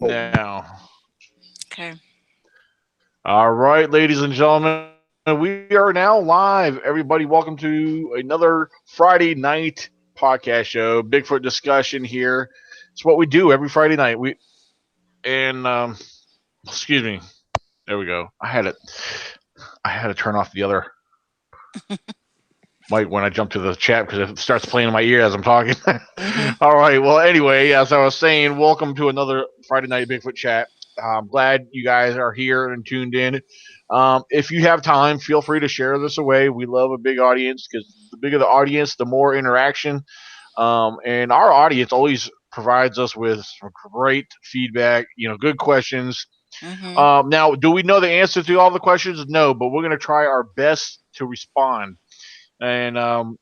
now. Okay. All right, ladies and gentlemen, we are now live. Everybody, welcome to another Friday night podcast show. Bigfoot discussion here. It's what we do every Friday night. And excuse me. There we go. I had to turn off the other mic when I jump to the chat because it starts playing in my ear as I'm talking. Mhm. All right. Well, anyway, as I was saying, welcome to another Friday night Bigfoot chat. I'm glad you guys are here and tuned in. If you have time, feel free to share this away. We love a big audience because the bigger the audience, the more interaction. And our audience always provides us with some great feedback. Good questions. Mhm. Now, do we know the answer to all the questions? No, but we're going to try our best to respond. And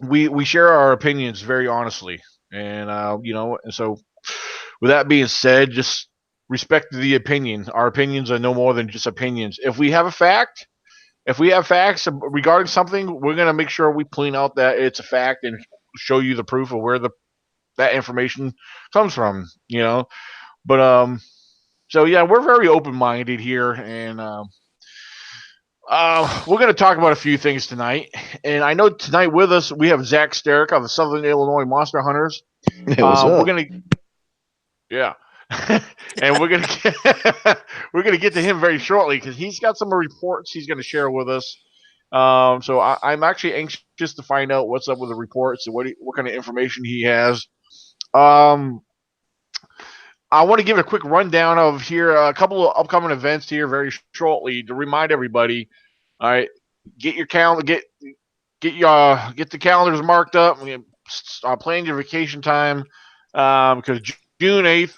we share our opinions very honestly, and so with that being said, just respect the opinion. Our opinions are no more than just opinions. If we have facts regarding something, we're gonna make sure we point out that it's a fact and show you the proof of where the that information comes from. But so yeah, we're very open minded here, and we're going to talk about a few things tonight. And I know tonight with us we have Zach Sterrick of the Southern Illinois Monster Hunters. Hey, what's We're up? gonna Yeah, and we're gonna get to him very shortly because he's got some reports he's going to share with us. So I'm actually anxious to find out what's up with the reports and what kind of information he has. Um, I want to give a quick rundown of here a couple of upcoming events here very shortly to remind everybody. All right, get your calendar, get the calendars marked up. Plan your vacation time because June 8th,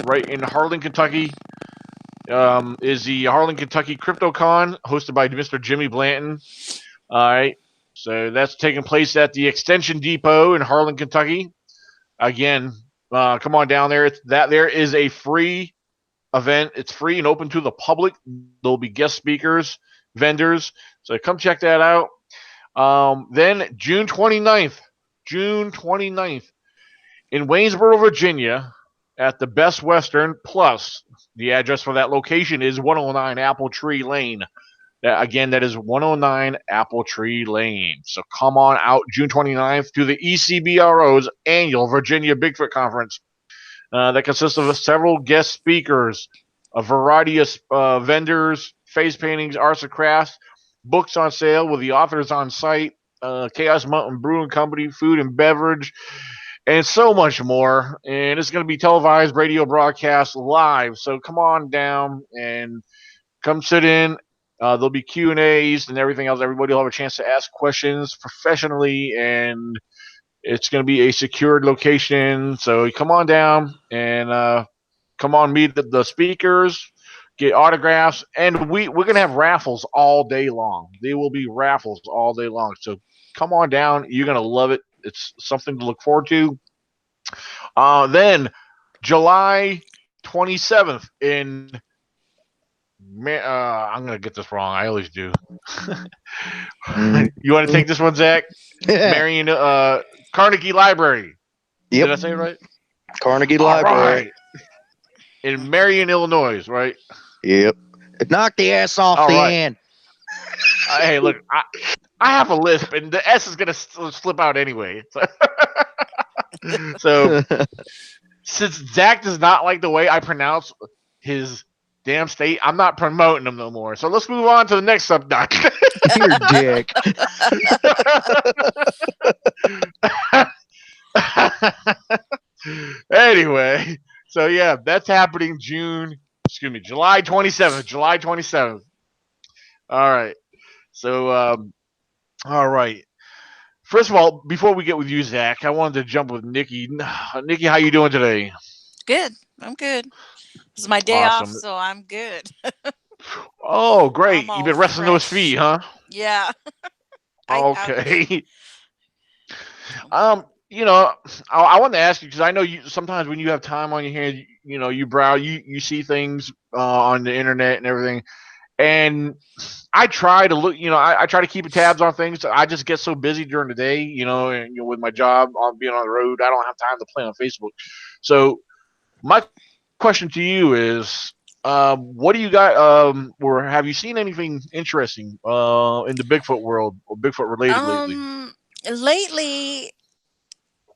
right in Harlan, Kentucky, is the Harlan, Kentucky CryptoCon hosted by Mr. Jimmy Blanton. All right, so that's taking place at the Extension Depot in Harlan, Kentucky. Again, come on down there. There is a free event. It's free and open to the public. There'll be guest speakers, vendors. So come check that out. Then June 29th in Waynesboro, Virginia, at the Best Western Plus. The address for that location is 109 Apple Tree Lane. That is 109 Apple Tree Lane. So come on out June 29th to the ECBRO's annual Virginia Bigfoot Conference. That consists of several guest speakers, a variety of vendors, face paintings, arts and crafts, books on sale with the authors on site, Chaos Mountain Brewing Company, food and beverage, and so much more. And it's going to be televised radio broadcast live. So come on down and come sit in. There'll be Q&As and everything else. Everybody will have a chance to ask questions professionally, and it's going to be a secured location. So come on down and come on meet the speakers, get autographs, and we're going to have raffles all day long. There will be raffles all day long. So come on down. You're going to love it. It's something to look forward to. Then July 27th in I'm gonna get this wrong. I always do. You want to take this one, Zach? Marion Carnegie Library. Yep, Did I say it right? Carnegie All Library. right. In Marion, Illinois, right? Yep. Knock the ass off All the right. end. Hey, look, I have a lisp, and the S is gonna slip out anyway. So since Zach does not like the way I pronounce his damn state, I'm not promoting him no more. So let's move on to the next subject. You're a dick. Anyway, so yeah, that's happening July 27th. July 27th. All right. So, all right. First of all, before we get with you, Zach, I wanted to jump with Nikki. Nikki, how you doing today? Good. I'm good. This is my day off, Awesome. so I'm good. Oh, I'm great. You've all been resting those feet, fresh. huh? Yeah. I ouch. Okay. You know, I wanted to ask you because I know you sometimes when you have time on your hands, you browse, you see things on the internet and everything, and I try to look, I try to keep tabs on things. I just get so busy during the day, and with my job on being on the road, I don't have time to play on Facebook. So my question to you is, what do you got? Or have you seen anything interesting in the Bigfoot world or Bigfoot related lately? Lately,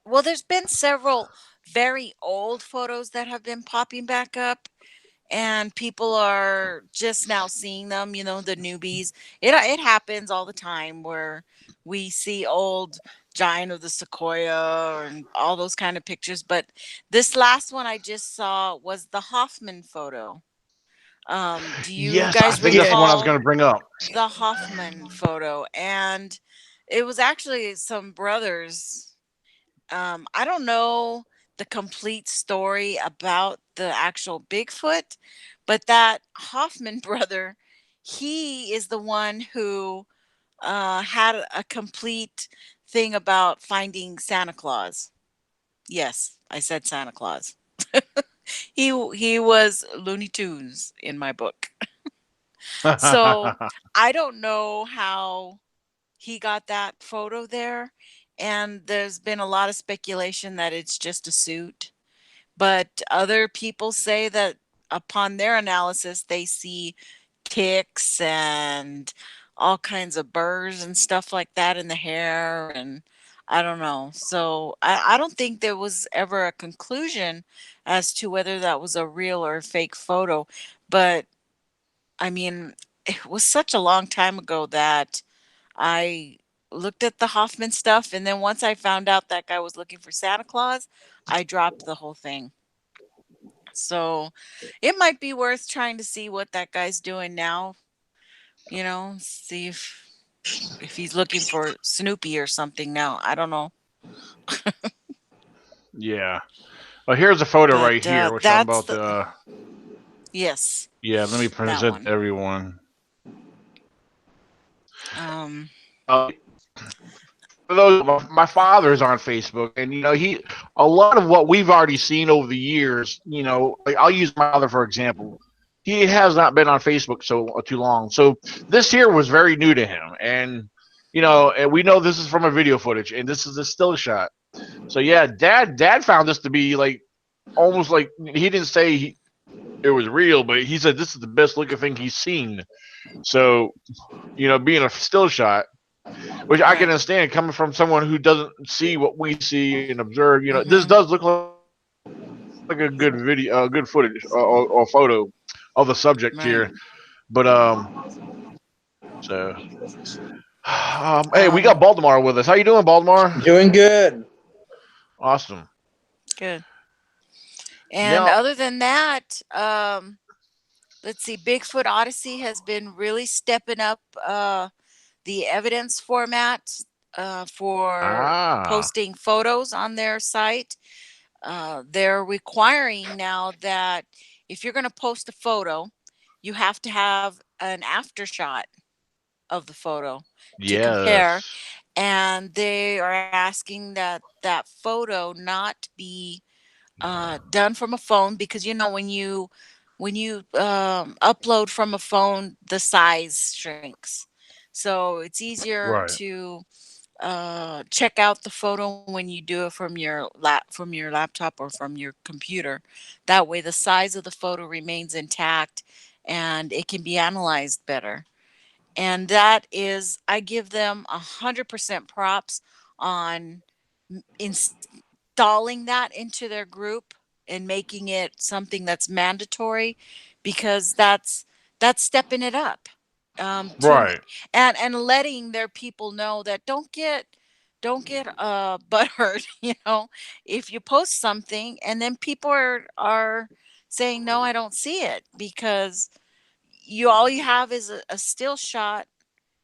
well, there's been several very old photos that have been popping back up, and people are just now seeing them, the newbies. It happens all the time where we see old giant of the sequoia and all those kind of pictures, but this last one I just saw was the Hoffman photo. Do you Yes, I guys think that's the one I was recall going to bring up. the Hoffman photo? And it was actually some brothers. I don't know the complete story about the actual Bigfoot, but that Hoffman brother, he is the one who had a complete thing about finding Santa Claus. Yes, I said Santa Claus. He was Looney Tunes in my book. So I don't know how he got that photo there. And there's been a lot of speculation that it's just a suit. But other people say that upon their analysis, they see ticks and all kinds of burrs and stuff like that in the hair. And I don't know. So I don't think there was ever a conclusion as to whether that was a real or fake photo. But I mean, it was such a long time ago that I looked at the Hoffman stuff, and then once I found out that guy was looking for Santa Claus, I dropped the whole thing. So it might be worth trying to see what that guy's doing now, see if he's looking for Snoopy or something now. I don't know. Yeah. Well, here's a photo But right here, which I'm that's about the to. yes, Yeah, let me that present one. everyone. Um Uh, for those, my father's on Facebook, and a lot of what we've already seen over the years. Like I'll use my father for example. He has not been on Facebook so too long, so this here was very new to him, and we know this is from a video footage, and this is a still shot. So yeah, dad found this to be like almost like he didn't say it was real, but he said this is the best looking thing he's seen. So being a still shot, which I can right. understand coming from someone who doesn't see what we see and observe. This Mhm. does look like a good video, good footage or photo of the subject Right. here. But so hey, we got Um Baltimore with us. How you doing, Baltimore? Doing good. Awesome. good. And Now, other than that, let's see, Bigfoot Odyssey has been really stepping up the evidence format for ah, posting photos on their site. They're requiring now that if you're going to post a photo, you have to have an after shot of the photo to compare. yes, And they are asking that that photo not be done from a phone, because when you upload from a phone, the size shrinks. So it's easier right, to check out the photo when you do it from your laptop or from your computer. That way, the size of the photo remains intact, and it can be analyzed better. And that is, I give them 100% props on installing that into their group and making it something that's mandatory, because that's stepping it up right, and letting their people know that don't get butthurt, if you post something and then people are saying no, I don't see it, because all you have is a still shot,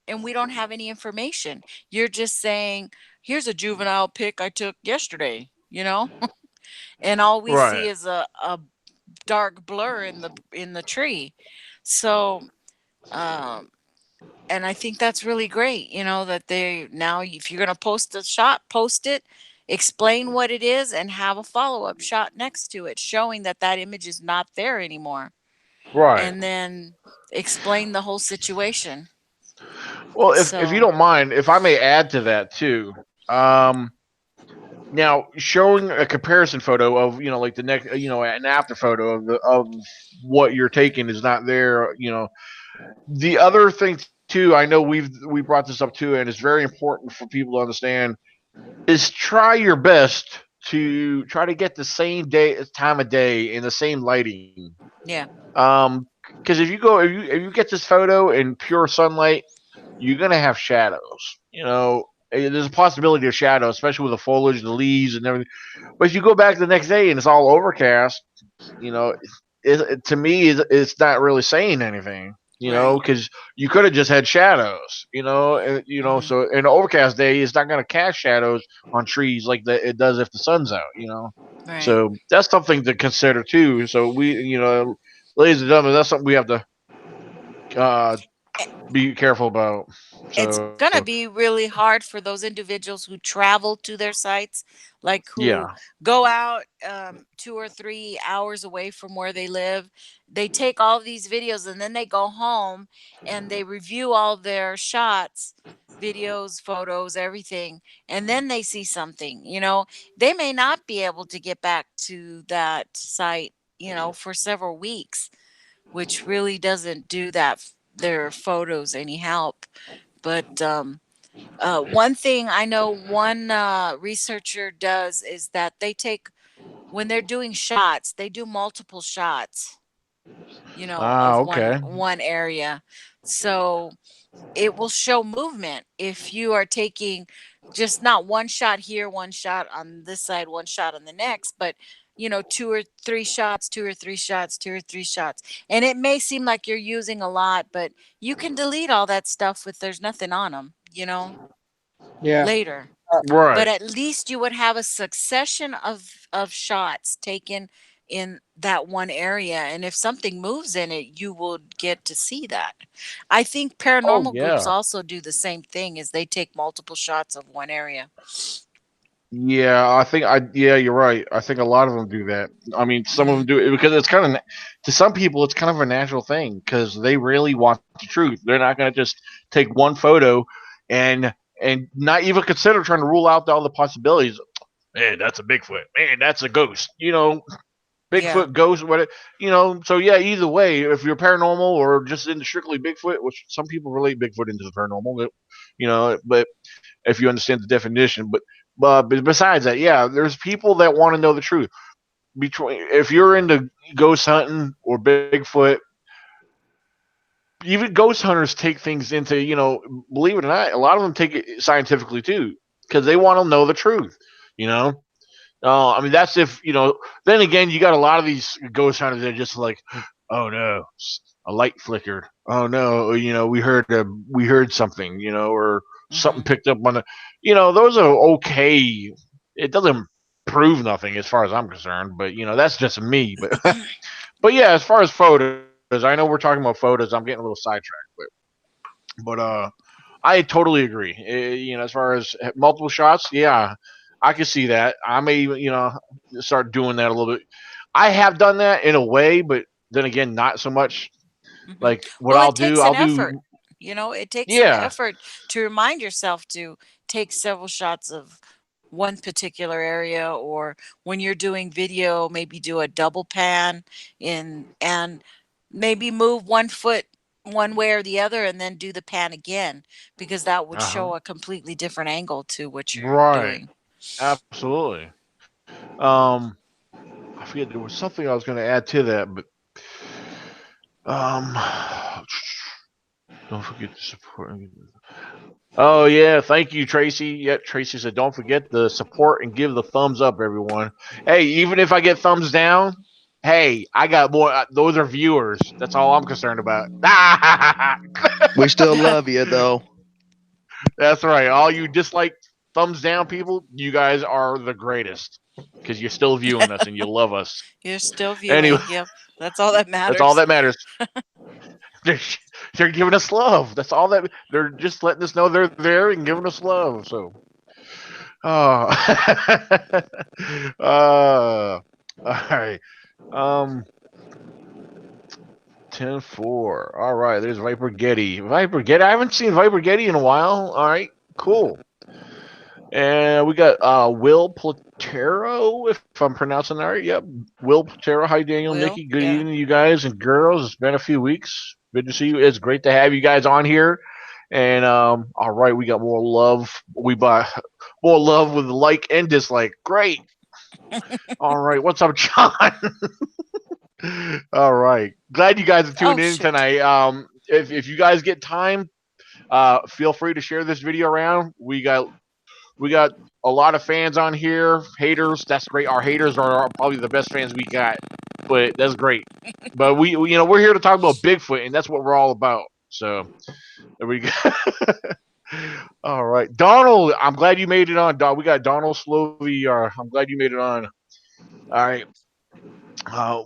and we don't have any information. You're just saying, here's a juvenile pic I took yesterday, and all we see right, is a dark blur in the tree. So um and I think that's really great, that they now, if you're going to post a shot, post it, explain what it is, and have a follow-up shot next to it showing that that image is not there anymore, right. and then explain the whole situation. Well, if you So don't mind, if I may add to that too, um, Now, showing a comparison photo of like the next an after photo of what you're taking is not there. The other thing too, I know we brought this up too, and it's very important for people to understand is try your best to try to get the same time of day and the same lighting. Yeah. Um, because if you get this photo in pure sunlight, you're gonna have shadows. There's a possibility of shadow, especially with the foliage, the leaves, and everything. But if you go back the next day and it's all overcast, you know, to me, it's not really saying anything. Right. Because you could have just had shadows. Hmm. So an overcast day is not going to cast shadows on trees like it does if the sun's out. Right. So that's something to consider too. So ladies and gentlemen, that's something we have to uh, be careful about. It's So going to be really hard for those individuals who travel to their sites, like who yeah, go out 2 or 3 hours away from where they live. They take all these videos and then they go home and they review all their shots, videos, photos, everything, and then they see something. They may not be able to get back to that site, for several weeks, which really doesn't do their photos any help. But one thing I know one researcher does is that when they're doing shots, they do multiple shots, of one okay, one area. So it will show movement if you are taking just not one shot here, one shot on this side, one shot on the next, but 2 or 3 shots, 2 or 3 shots, 2 or 3 shots. And it may seem like you're using a lot, but you can delete all that stuff if there's nothing on them, Yeah. later. But right. at least you would have a succession of shots taken in that one area, and if something moves in it, you will get to see that. I think Oh paranormal groups yeah. also do the same thing, as they take multiple shots of one area. Yeah, yeah, you're right. I think a lot of them do that. I mean, some of them Hmm. do it because it's kind of to some people it's kind of a natural thing because they really want the truth. They're not going to just take one photo and not even consider trying to rule out all the possibilities. Man, that's a Bigfoot. Man, that's a ghost. Yeah. Bigfoot, ghost, what So yeah, either way, if you're paranormal or just into strictly Bigfoot, which some people relate Bigfoot into the paranormal, but if you understand the definition. But besides that, yeah, there's people that want to know the truth. Between if you're into ghost hunting or Bigfoot, even ghost hunters take things into believe it or not, a lot of them take it scientifically too because they want to know the truth. You know, I mean, that's if Then again, you got a lot of these ghost hunters that are just like, oh no, a light flickered. Oh no, we heard something, or something Hmm. picked up on the. Those are okay. It doesn't prove nothing as far as I'm concerned, but that's just me. But but yeah, as far as photos, I know we're talking about photos. I'm getting a little sidetracked, but I totally agree. As far as multiple shots, yeah, I can see that. I may, start doing that a little bit. I have done that in a way, but then again, not so much. Hmm. Like what Well, I'll it do, takes an I'll effort. do, It takes an yeah, effort to remind yourself to take several shots of one particular area, or when you're doing video, maybe do a double pan in and maybe move one foot one way or the other and then do the pan again, because that would uh huh, show a completely different angle to what you're right, doing. absolutely. Um, I forget there was something I was going to add to that, but um, don't forget to support. Oh yeah, thank you, Tracy. Yeah, Tracy said, "Don't forget the support and give the thumbs up, everyone." Hey, even if I get thumbs down, hey, I got more. Those are viewers. That's all I'm concerned about. We still love you though. That's right. All you dislike thumbs down people, you guys are the greatest because you're still viewing us and you love us. You're still Anyway, viewing. Yep. That's all that that's all matters. that matters. They're, they're giving us love. That's all that they're just letting us know they're there and giving us love. So. Oh. All right. Um, 10-4. All right. There's Viper Getty. Viper Getty. I haven't seen Viper Getty in a while. All right. Cool. And we got Will Platero, if I'm pronouncing that right. Yep. Will Platero. Hi, Daniel, Will, Nikki. Good yeah. evening, you guys and girls. It's been a few weeks. Good to see you. It's great to have you guys on here. And all right, we got more love. We buy more love with like and dislike. Great. All right, what's up, John? All right, glad you guys are Oh, tuning in shoot. tonight. If you guys get time, feel free to share this video around. We got a lot of fans on here. Haters, that's great. Our haters are probably the best fans we got, but that's great. But we're here to talk about Bigfoot, and that's what we're all about. So there we go. All right, Donald. I'm glad you made it on. We got Donald Slovey. I'm glad you made it on. All right.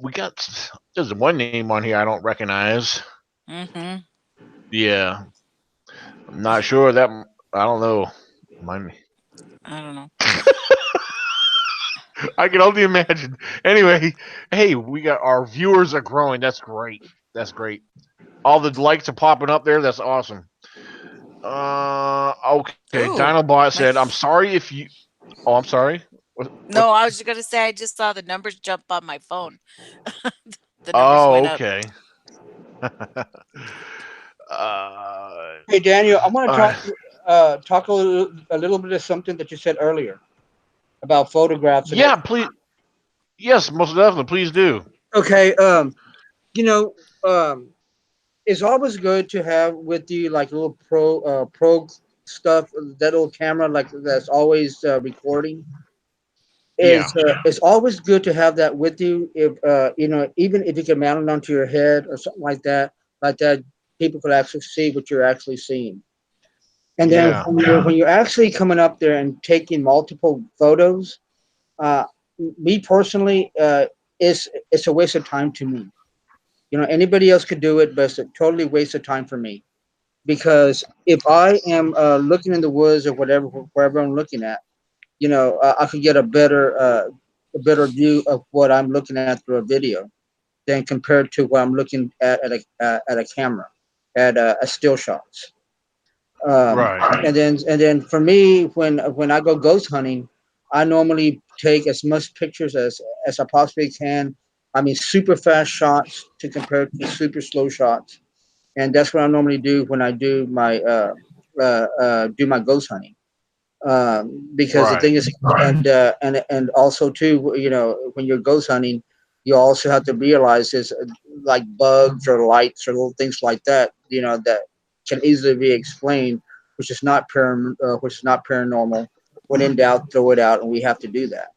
We got there's one name on here I don't recognize. Mm-hmm. Yeah, I'm not sure that. I don't know. My I don't know. I can only imagine. Anyway, hey, we got our viewers are growing. That's great. That's great. All the likes are popping up there. That's awesome. Okay. Ooh, Dinobot my. said, "I'm sorry if you." Oh, I'm sorry. What? No, I was just gonna say I just saw the numbers jump on my phone. The numbers Oh, went up. okay. Hey Daniel, I want to uh, talk a little bit of something that you said earlier about photographs and yeah, everything. please. Yes, most definitely. Please do. Okay, you know, um, it's always good to have with you like a little pro stuff, that little camera like that's always recording. Yeah. It's always good to have that with you. If even if you can mount it onto your head or something like that, people could actually see what you're actually seeing. And then Yeah. when you're actually coming up there and taking multiple photos, uh, me personally, it's a waste of time to me. Anybody else could do it, but it's a totally waste of time for me. Because if I am looking in the woods or whatever, wherever I'm looking at, I could get a better view of what I'm looking at through a video than compared to what I'm looking at a camera, at still shots. Right. And then for me, when I go ghost hunting, I normally take as much pictures as I possibly can. I mean, super fast shots to compare to super slow shots, and that's what I normally do when I do my ghost hunting. Because the Right. thing is, and also too, when you're ghost hunting, you also have to realize is like bugs or lights or little things like that, that can easily be explained, which is not paranormal. When in doubt, throw it out, and we have to do that.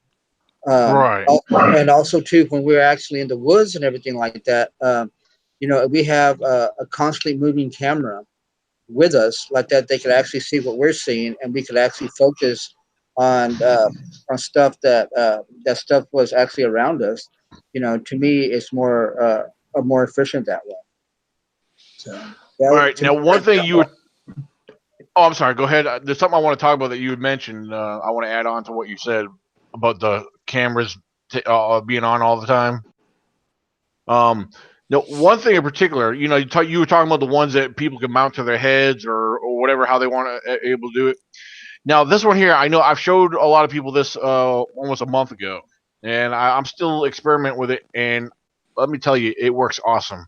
Right. And also too, when we're actually in the woods and everything like that, we have a constantly moving camera with us like that. They could actually see what we're seeing, and we could actually focus on stuff that stuff was actually around us. To me, it's more efficient that way. So All that right. to me, Now, one thing you were. Oh, I'm sorry. Go ahead. There's something I want to talk about that you had mentioned. I want to add on to what you said about the cameras being on all the time. Um, no, one thing in particular, you were talking about the ones that people can mount to their heads or whatever, how they want to able to do it. Now, this one here, I know I've showed a lot of people this almost a month ago, and I'm still experimenting with it. And let me tell you, it works awesome.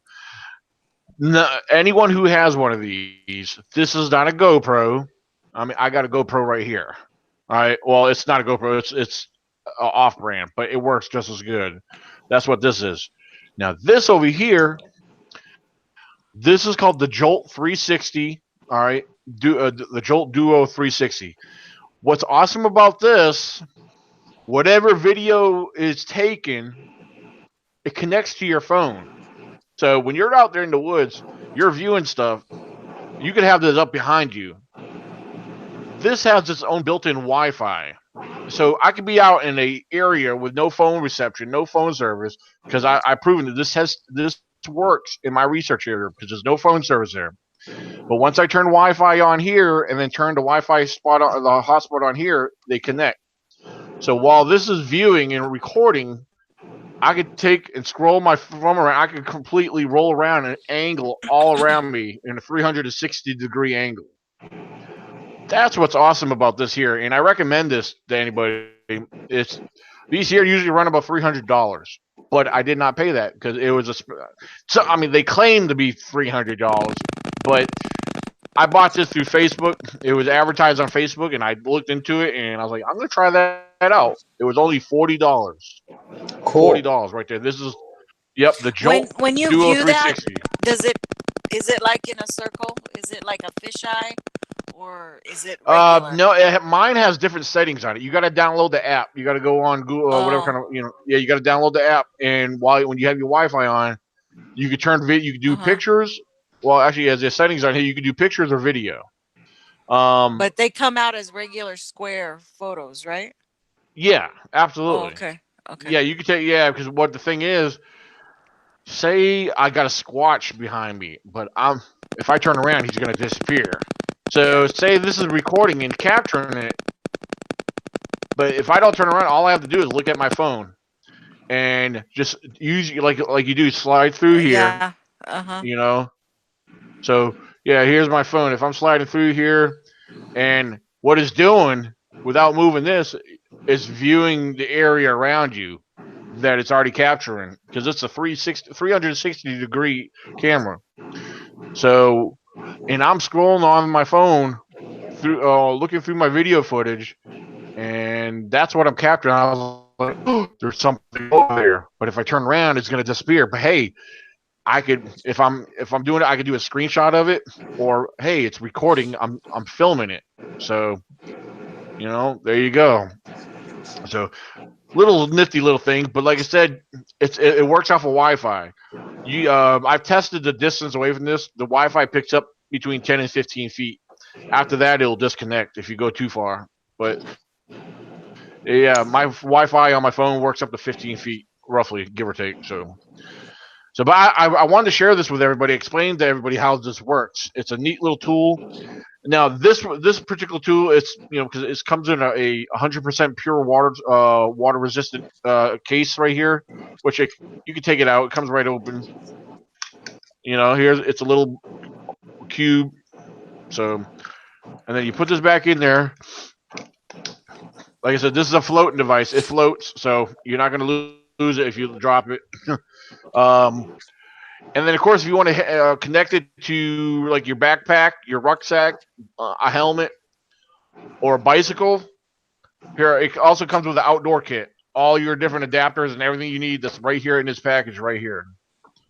No, anyone who has one of these, this is not a GoPro. I mean, I got a GoPro right here. All right. Well, it's not a GoPro. It's off-brand, but it works just as good. That's what this is. Now, this over here, this is called the Jolt 360. All right, the Jolt Duo 360. What's awesome about this? Whatever video is taken, it connects to your phone. So when you're out there in the woods, you're viewing stuff. You could have this up behind you. This has its own built-in Wi-Fi. So I could be out in a area with no phone reception, no phone service, because I've proven that this works in my research area because there's no phone service there. But once I turn Wi-Fi on here and then turn the Wi-Fi spot on the hotspot on here, they connect. So while this is viewing and recording, I could take and scroll my thumb around. I could completely roll around and angle all around me in a 360-degree angle. That's what's awesome about this here, and I recommend this to anybody. It's these here usually run about $300, but I did not pay that because it was so. I mean, they claim to be $300, but I bought this through Facebook. It was advertised on Facebook, and I looked into it, and I was like, I'm gonna try that out. It was only $40. Cool. $40 right there. This is yep, the Jolt When you Duo view that, 360. does it is it like in a circle? Is it like a fisheye, or is it regular? No, mine has different settings on it. You got to download the app. You got to go on Google, whatever kind Oh, of Yeah, you got to download the app, and when you have your Wi-Fi on, you can turn video. You can do uh huh. pictures. Well, actually, as there's settings on here, you can do pictures or video. Um, But they come out as regular square photos, right? yeah, Oh, absolutely. okay, okay. Yeah, you can take because what the thing is, say I got a squatch behind me, but if I turn around, he's gonna disappear. So Yeah. say this is recording and capturing it, but if I don't turn around, all I have to do is look at my phone and just use like you do, slide through here, Yeah. Uh-huh. you know. So yeah, here's my phone. If I'm sliding through here, and what it's doing without moving this is viewing the area around you that it's already capturing because it's a 360 degree camera. So, and I'm scrolling on my phone through looking through my video footage, and that's what I'm capturing. I was like, oh, there's something over there. But if I turn around, it's gonna disappear. But hey, I could if I'm doing it, I could do a screenshot of it, or hey, it's recording. I'm filming it. So there you go. So little nifty little thing, but like I said, it works off of Wi-Fi. I've tested the distance away from this. The Wi-Fi picks up between 10 and 15 feet. After that, it'll disconnect if you go too far. But yeah, my Wi-Fi on my phone works up to 15 feet, roughly, give or take. But I wanted to share this with everybody, explain to everybody how this works. It's a neat little tool. Now this particular tool, it's because it comes in a 100% pure water resistant case right here, which you can take it out. It comes right open. Here's it's a little cube. So and then you put this back in there. Like I said, this is a floating device. It floats, so you're not going to lose it if you drop it. um, and then of course, if you want to connect it to like your backpack, your rucksack, a helmet, or a bicycle, here, it also comes with an outdoor kit. All your different adapters and everything you need that's right here in this package right here.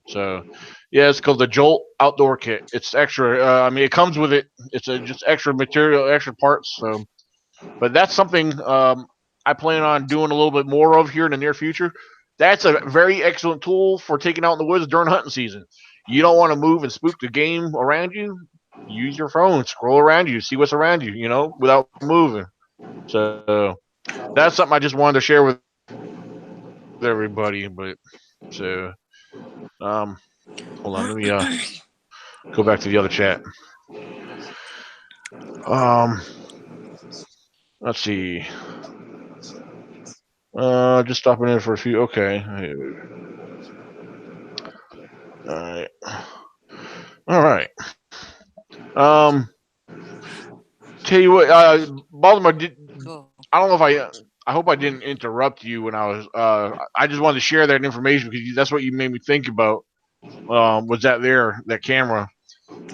So, yeah, it's called the Jolt Outdoor Kit. It's extra. I mean, it comes with it. It's just extra material, extra parts. So, but that's something I plan on doing a little bit more of here in the near future. That's a very excellent tool for taking out in the woods during hunting season. You don't want to move and spook the game around you. Use your phone, scroll around you, see what's around you, without moving. So that's something I just wanted to share with everybody. But so, hold on, let me go back to the other chat. Um, let's see. Just stopping in for a few. Okay. All right. All right. Um, tell you what, Baltimore. Cool. I don't know if I hope I didn't interrupt you when I was. I just wanted to share that information because that's what you made me think about. Was that camera?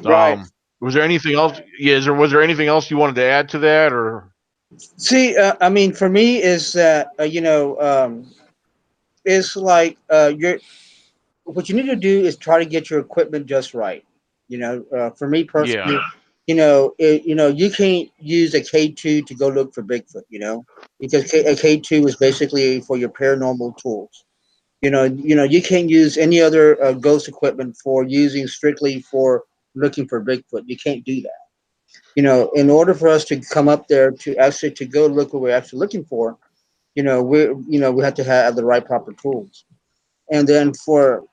Right. Um, was there anything else? Yeah. Was there anything else you wanted to add to that, or? See, I mean, for me, is that it's like you're what you need to do is try to get your equipment just right. For me Yeah. personally, you can't use a K2 to go look for Bigfoot. Because a K2 is basically for your paranormal tools. You can't use any other ghost equipment for using strictly for looking for Bigfoot. You can't do that. In order for us to come up there to go look what we're actually looking for, we have to have the right proper tools. And then for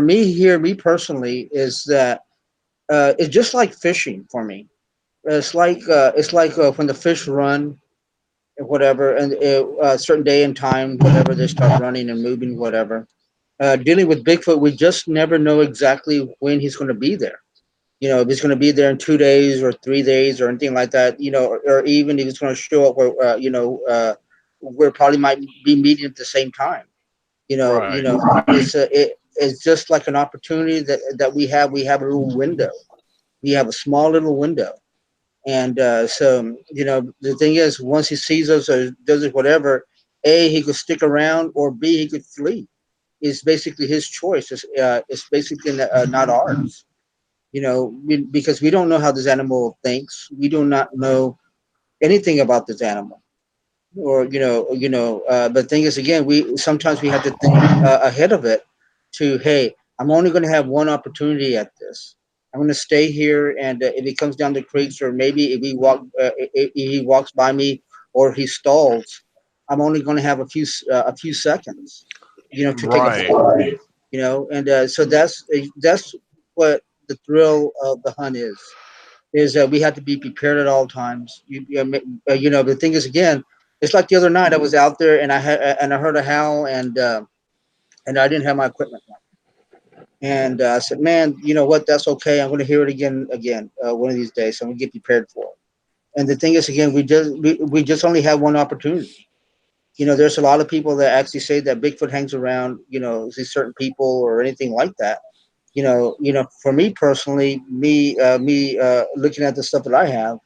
me personally, is that it's just like fishing for me. It's like when the fish run, whatever, and a certain day and time, whatever, they start running and moving, whatever. Dealing with Bigfoot, we just never know exactly when he's going to be there. If it's going to be there in 2 days or 3 days or anything like that, or even if it's going to show up where, where probably might be meeting at the same time. Right. It's just like an opportunity that we have. We have a little window. We have a small little window. And so, the thing is, once he sees us or does it, whatever, A, he could stick around, or B, he could flee. It's basically his choice. It's basically not ours. Because we don't know how this animal thinks. We do not know anything about this animal. Or but the thing is, again, we sometimes we have to think ahead of it. To, hey, I'm only going to have one opportunity at this. I'm going to stay here, and if he comes down the creeks, or maybe if he walks by me, or he stalls, I'm only going to have a few seconds, to take a Right. photo. And so that's what the thrill of the hunt is that we have to be prepared at all times. The thing is, again, it's like the other night I was out there, and I heard a howl, and I didn't have my equipment on. And I said, man, you know what? That's okay. I'm going to hear it again, one of these days. So I'm going to get prepared for it. And the thing is, again, we just only have one opportunity. There's a lot of people that actually say that Bigfoot hangs around, these certain people or anything like that. For me personally, looking at the stuff that I have,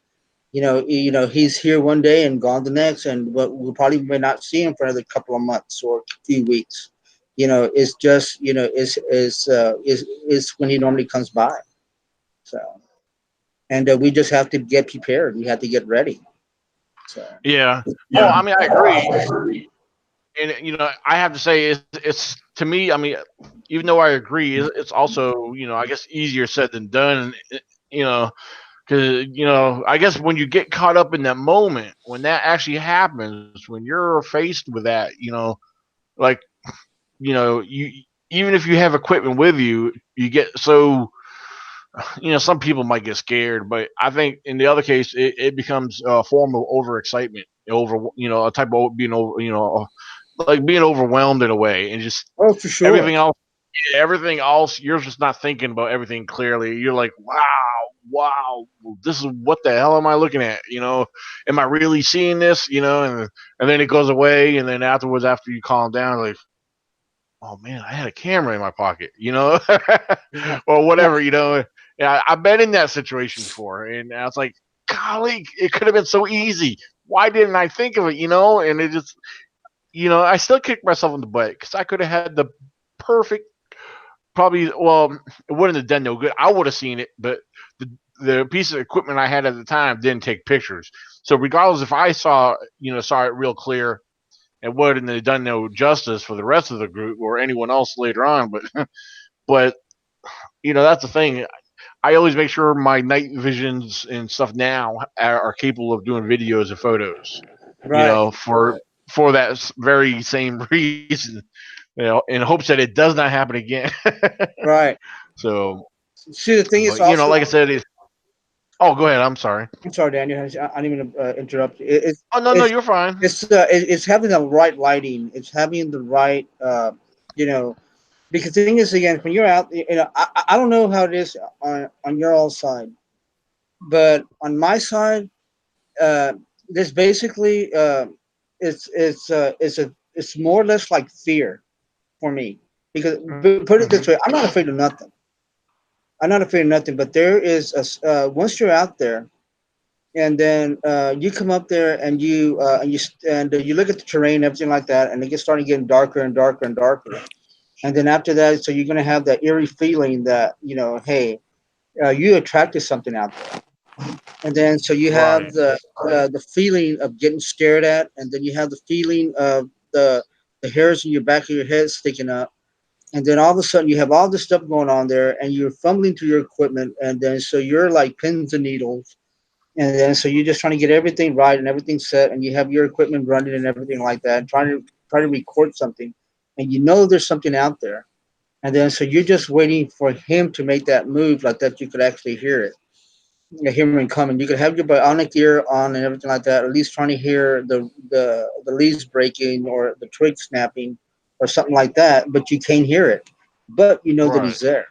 he's here one day and gone the next, and we'll probably may not see him for another couple of months or a few weeks. It's just, is when he normally comes by. So, and we just have to get prepared. We have to get ready. So, Yeah. Oh, yeah. I mean, I agree. And I have to say, it's to me. I mean, even though I agree, it's also I guess easier said than done. You know, because I guess when you get caught up in that moment, when that actually happens, when you're faced with that, like you even if you have equipment with you, you get so some people might get scared, but I think in the other case, it becomes a form of overexcitement, over a type of being over, like being overwhelmed in a way, and just Oh, for sure. everything else, everything else, you're just not thinking about everything clearly. You're like, wow, this is what the hell am I looking at? Am I really seeing this? And then it goes away, and then afterwards, after you calm down, like, oh man, I had a camera in my pocket, Yeah. or Yeah. whatever. Yeah, I've been in that situation before, and I was like, golly, it could have been so easy. Why didn't I think of it? And it just, I still kick myself in the butt because I could have had the perfect, probably, well, it wouldn't have done no good. I would have seen it, but the piece of equipment I had at the time didn't take pictures. So regardless if I saw it real clear, it wouldn't have done no justice for the rest of the group or anyone else later on. But that's the thing. I always make sure my night visions and stuff now are capable of doing videos and photos. Right. For that very same reason. In hopes that it does not happen again. Right. So, See, the thing is but also. like I said, it's. Oh, go ahead. I'm sorry. I'm sorry, Daniel. I didn't even interrupt you. Oh no, no, It's you're fine. it's having the right lighting. It's having the right, you know, because the thing is, again, when you're out, I don't know how it is on your all side, but on my side, uh, there's basically, it's more or less like fear for me, because put it Mm-hmm. this way, I'm not afraid of nothing. I'm not afraid of nothing, but there is once you're out there, and then you come up there, and you look at the terrain, everything like that, and it gets starting getting darker and darker and darker. And then after that, so you're gonna have that eerie feeling that, hey, you attracted something out there. And then so you have Right. the feeling of getting stared at, and then you have the feeling of the hairs in your back of your head sticking up. And then all of a sudden you have all this stuff going on there, and you're fumbling through your equipment, and then so you're like pins and needles. And then so you're just trying to get everything right and everything set, and you have your equipment running and everything like that, and try to record something, and there's something out there. And then so you're just waiting for him to make that move, like that you could actually hear it. You hear him coming. You could have your bionic ear on and everything like that, at least trying to hear the leaves breaking or the twig snapping or something like that, but you can't hear it. but you know that Right. he's there.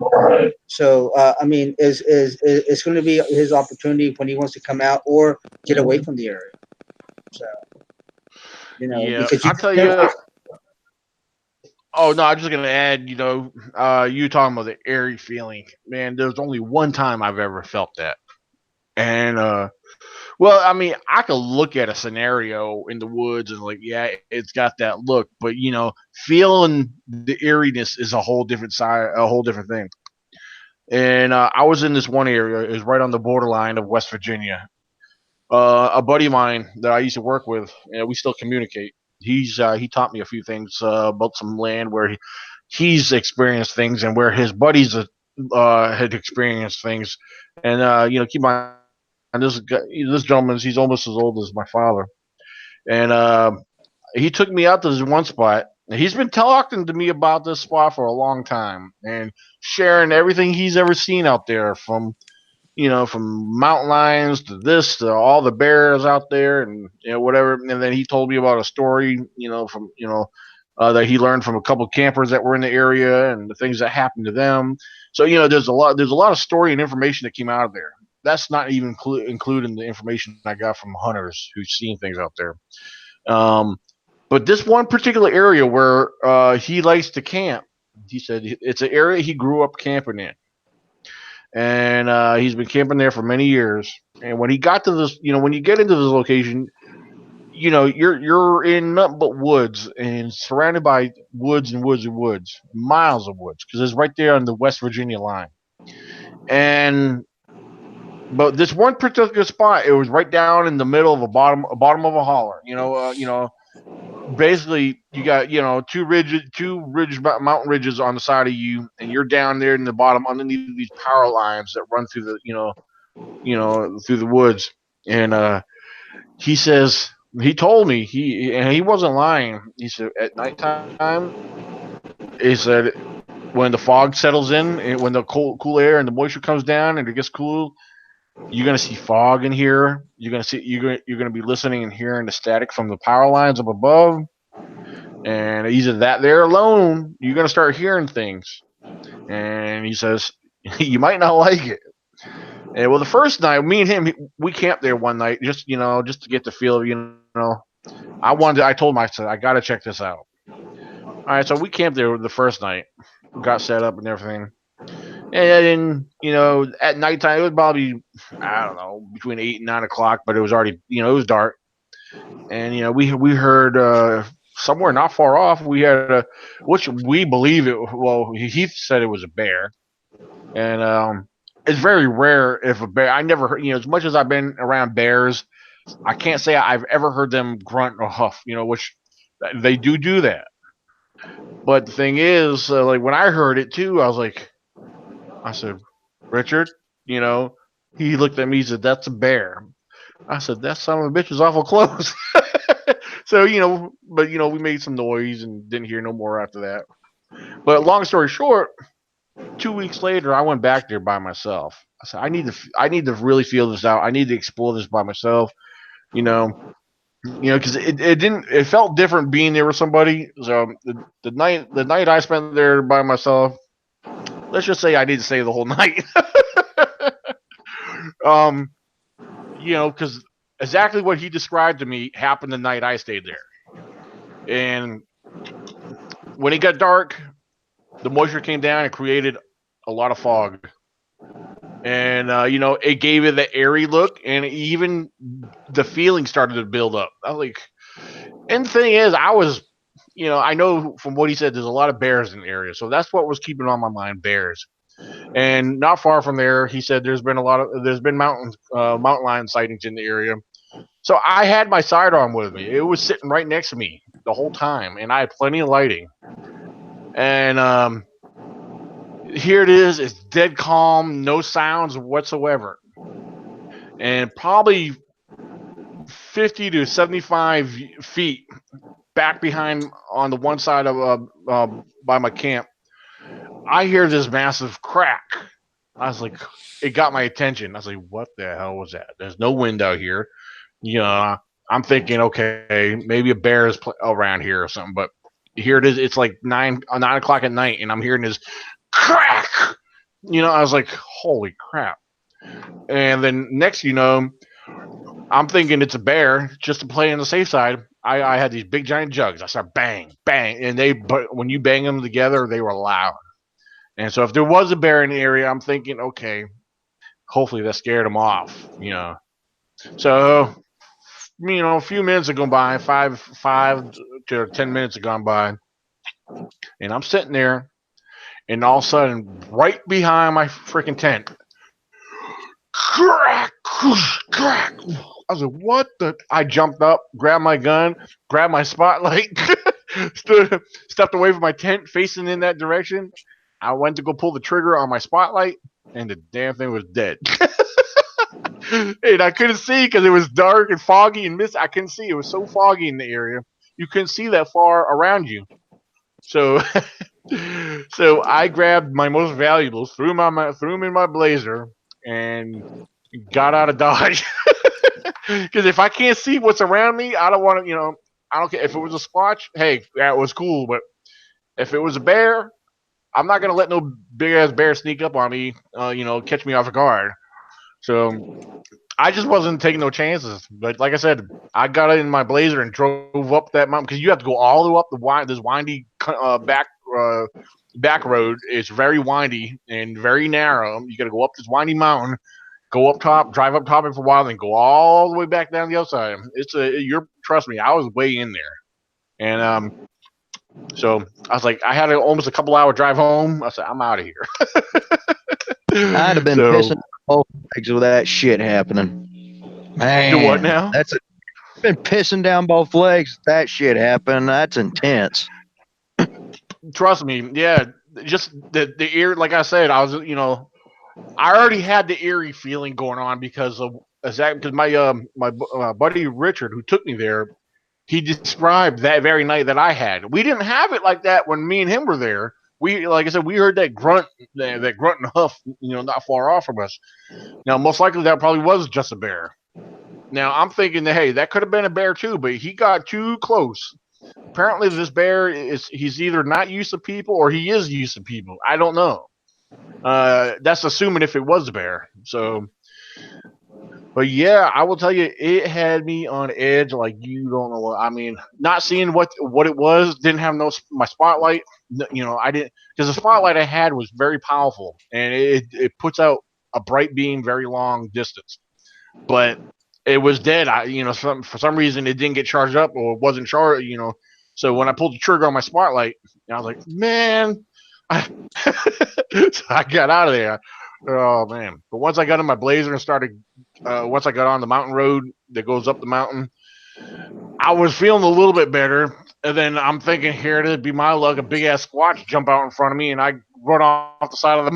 So I mean, is it's going to be his opportunity when he wants to come out or get away from the area. So Yeah, because you I'll tell never. you. Oh no, I'm just gonna add. You talking about the airy feeling, man. There's only one time I've ever felt that, and well, I mean, I could look at a scenario in the woods and like, yeah, it's got that look, but feeling the eeriness is a whole different side, a whole different thing. And I was in this one area. It was right on the borderline of West Virginia. A buddy of mine that I used to work with, we still communicate. He taught me a few things about some land where he's experienced things and where his buddies had experienced things. And keep in mind this gentleman, he's almost as old as my father, and he took me out to this one spot. He's been talking to me about this spot for a long time and sharing everything he's ever seen out there, from mountain lions to this to all the bears out there, and whatever. And then he told me about a story, from that he learned from a couple of campers that were in the area and the things that happened to them. So there's a lot of story and information that came out of there. That's not even including the information I got from hunters who've seen things out there. Um, but this one particular area where he likes to camp, he said it's an area he grew up camping in, and he's been camping there for many years. And when he got to this, when you get into this location, you're in nothing but woods and surrounded by woods and woods and woods, miles of woods, because it's right there on the West Virginia line. And but this one particular spot, it was right down in the middle of a bottom of a holler. Basically you got two mountain ridges on the side of you, and you're down there in the bottom underneath these power lines that run through through the woods. And he says he told me he wasn't lying. He said at nighttime, he said when the fog settles in and when the cool air and the moisture comes down and it gets cool, you're gonna see fog in here. You're gonna be listening and hearing the static from the power lines up above, and either that there alone, you're gonna start hearing things. And he says you might not like it. And well, the first night, me and him, we camped there one night, just to get the feel of, I told him, I said, I gotta check this out. All right, so we camped there the first night, got set up and everything. And then, at nighttime, it was probably, I don't know, between 8 and 9 o'clock, but it was already, it was dark. And, we heard, somewhere not far off, we had which we believe it, well, he said it was a bear. And, it's very rare if a bear, I never heard, as much as I've been around bears, I can't say I've ever heard them grunt or huff, which they do that. But the thing is, like when I heard it too, I said, Richard, you know, he looked at me. He said, "That's a bear." I said, "That son of a bitch is awful close." So but we made some noise and didn't hear no more after that. But long story short, 2 weeks later, I went back there by myself. I said, I need to really feel this out. I need to explore this by myself. You know, because it felt different being there with somebody. So the night I spent there by myself, let's just say I didn't stay the whole night. um, because exactly what he described to me happened the night I stayed there. And when it got dark, the moisture came down and created a lot of fog. And it gave it the airy look, and even the feeling started to build up. I was like, and the thing is, I know from what he said, there's a lot of bears in the area, so that's what was keeping on my mind, bears. And not far from there, he said there's been mountain lion sightings in the area. So I had my sidearm with me. It was sitting right next to me the whole time, and I had plenty of lighting. And here it is. It's dead calm, no sounds whatsoever. And probably 50 to 75 feet back behind on the one side of by my camp, I hear this massive crack. I was like, it got my attention. I was like, what the hell was that? There's no wind out here. I'm thinking, okay, maybe a bear is around here or something. But here it is. It's like 9 o'clock at night, and I'm hearing this crack. I was like, holy crap. And then next, I'm thinking it's a bear. Just to play on the safe side, I had these big giant jugs. I start bang, bang, but when you bang them together, they were loud. And so if there was a bear in the area, I'm thinking, okay, hopefully that scared him off. So a few minutes have gone by, five to 10 minutes have gone by, and I'm sitting there, and all of a sudden, right behind my freaking tent, crack, crack. I was like, what the? I jumped up, grabbed my gun, grabbed my spotlight, stepped away from my tent, facing in that direction. I went to go pull the trigger on my spotlight, and the damn thing was dead. And I couldn't see because it was dark and foggy and mist. I couldn't see. It was so foggy in the area. You couldn't see that far around you. So, so I grabbed my most valuables, threw them in my blazer, and got out of Dodge. Because if I can't see what's around me, I don't want to. I don't care if it was a Squatch. Hey, that was cool. But if it was a bear, I'm not gonna let no big ass bear sneak up on me. Catch me off guard. So I just wasn't taking no chances. But like I said, I got in my blazer and drove up that mountain because you have to go all the way up this windy back road. It's very windy and very narrow. You got to go up this windy mountain, go up top, drive up top for a while, then go all the way back down the other side. Trust me, I was way in there, and so I was like, I had almost a couple hour drive home. I said, I'm out of here. I'd have been pissing both legs with that shit happening. Man, do what now? Been pissing down both legs. That shit happened. That's intense. Trust me, yeah. Just the ear, like I said, I was, I already had the eerie feeling going on because my buddy Richard, who took me there, he described that very night that I had. We didn't have it like that when me and him were there. Like I said, we heard that grunt and huff, not far off from us. Now, most likely that probably was just a bear. Now I'm thinking that hey, that could have been a bear too, but he got too close. Apparently, this bear he's either not used to people or he is used to people. I don't know. That's assuming if it was a bear. So, but yeah, I will tell you, it had me on edge like you don't know what. I mean, not seeing what it was, didn't have my spotlight. I didn't because the spotlight I had was very powerful and it puts out a bright beam very long distance. But it was dead. For some reason it didn't get charged up or wasn't charged. So when I pulled the trigger on my spotlight, I was like, man, so I got out of there. Oh man! But once I got in my blazer and started, once I got on the mountain road that goes up the mountain, I was feeling a little bit better. And then I'm thinking, here it'd be my luck, a big ass Squatch jump out in front of me, and I run off the side of the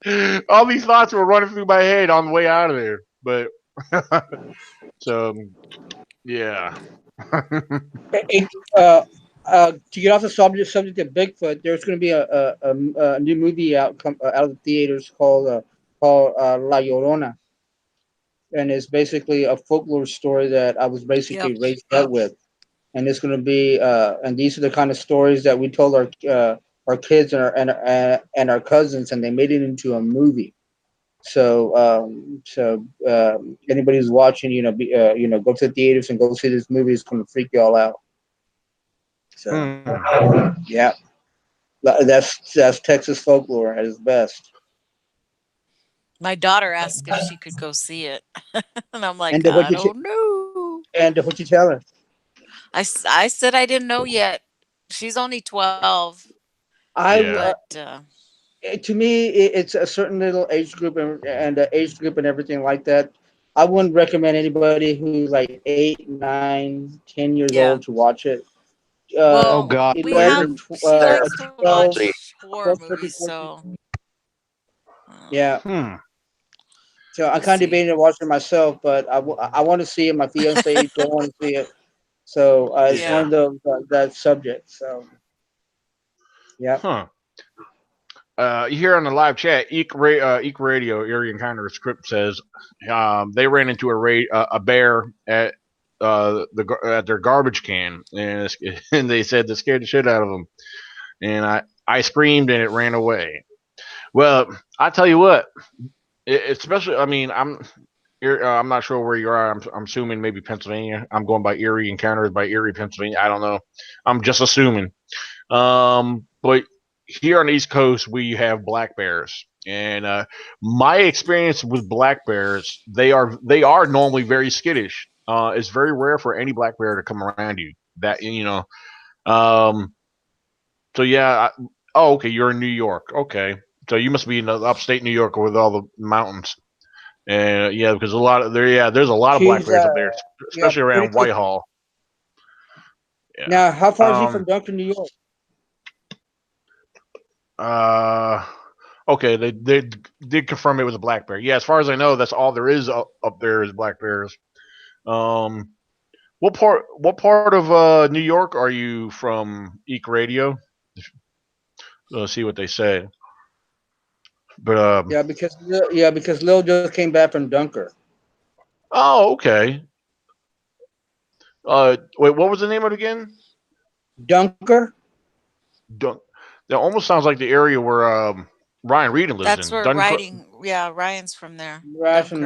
mountain. All these thoughts were running through my head on the way out of there. But so yeah. To get off the subject of Bigfoot, there's going to be a new movie out of the theaters called La Llorona, and it's basically a folklore story that I was basically raised up with, and it's going to be and these are the kind of stories that we told our kids and our cousins, and they made it into a movie. So anybody who's watching, go to the theaters and go see this movie. It's going to freak you all out. So yeah, that's Texas folklore at its best. My daughter asked if she could go see it, and I'm like, And I don't know. And what you tell her? I said I didn't know yet. She's only 12. To me, it's a certain little age group and age group and everything like that. I wouldn't recommend anybody who's like 8, 9, 10 years old to watch it. Oh God! She likes to 12, watch horror 12, 13, movies, 14. so Yeah. So I'm kind of debating to watch it myself, but I want to see it. My fiance don't want to see it, so it's one of those that subject. So yeah. You hear on the live chat, Eek Radio Area Encounter Script says they ran into a bear at their garbage can, and they said that scared the shit out of them. And I screamed and it ran away. Well, I tell you what, especially, I mean, I'm not sure where you are. I'm assuming maybe Pennsylvania. I'm going by Erie. Encounters by Erie, Pennsylvania. I don't know. I'm just assuming. But here on the East Coast, we have black bears, and my experience with black bears, they are normally very skittish. It's very rare for any black bear to come around you. That you know. Um, so yeah. Oh, okay. You're in New York. Okay. So you must be in upstate New York with all the mountains. And yeah, because a lot of there, yeah, there's a lot of black She's bears up there, yeah, especially pretty around close. Whitehall. Yeah. Now, how far is he from Duncan, New York? Uh. Okay, they did confirm it was a black bear. Yeah, as far as I know, that's all there is up there is black bears. Um. What part of New York are you from? Eek Radio. See what they say. But Yeah, because Lil just came back from Dunker. oh, okay. Wait, what was the name of it again? Dunker. Dun- that almost sounds like the area where Ryan Reed lives That's in where Dunkirk. Ryan's from there. Right from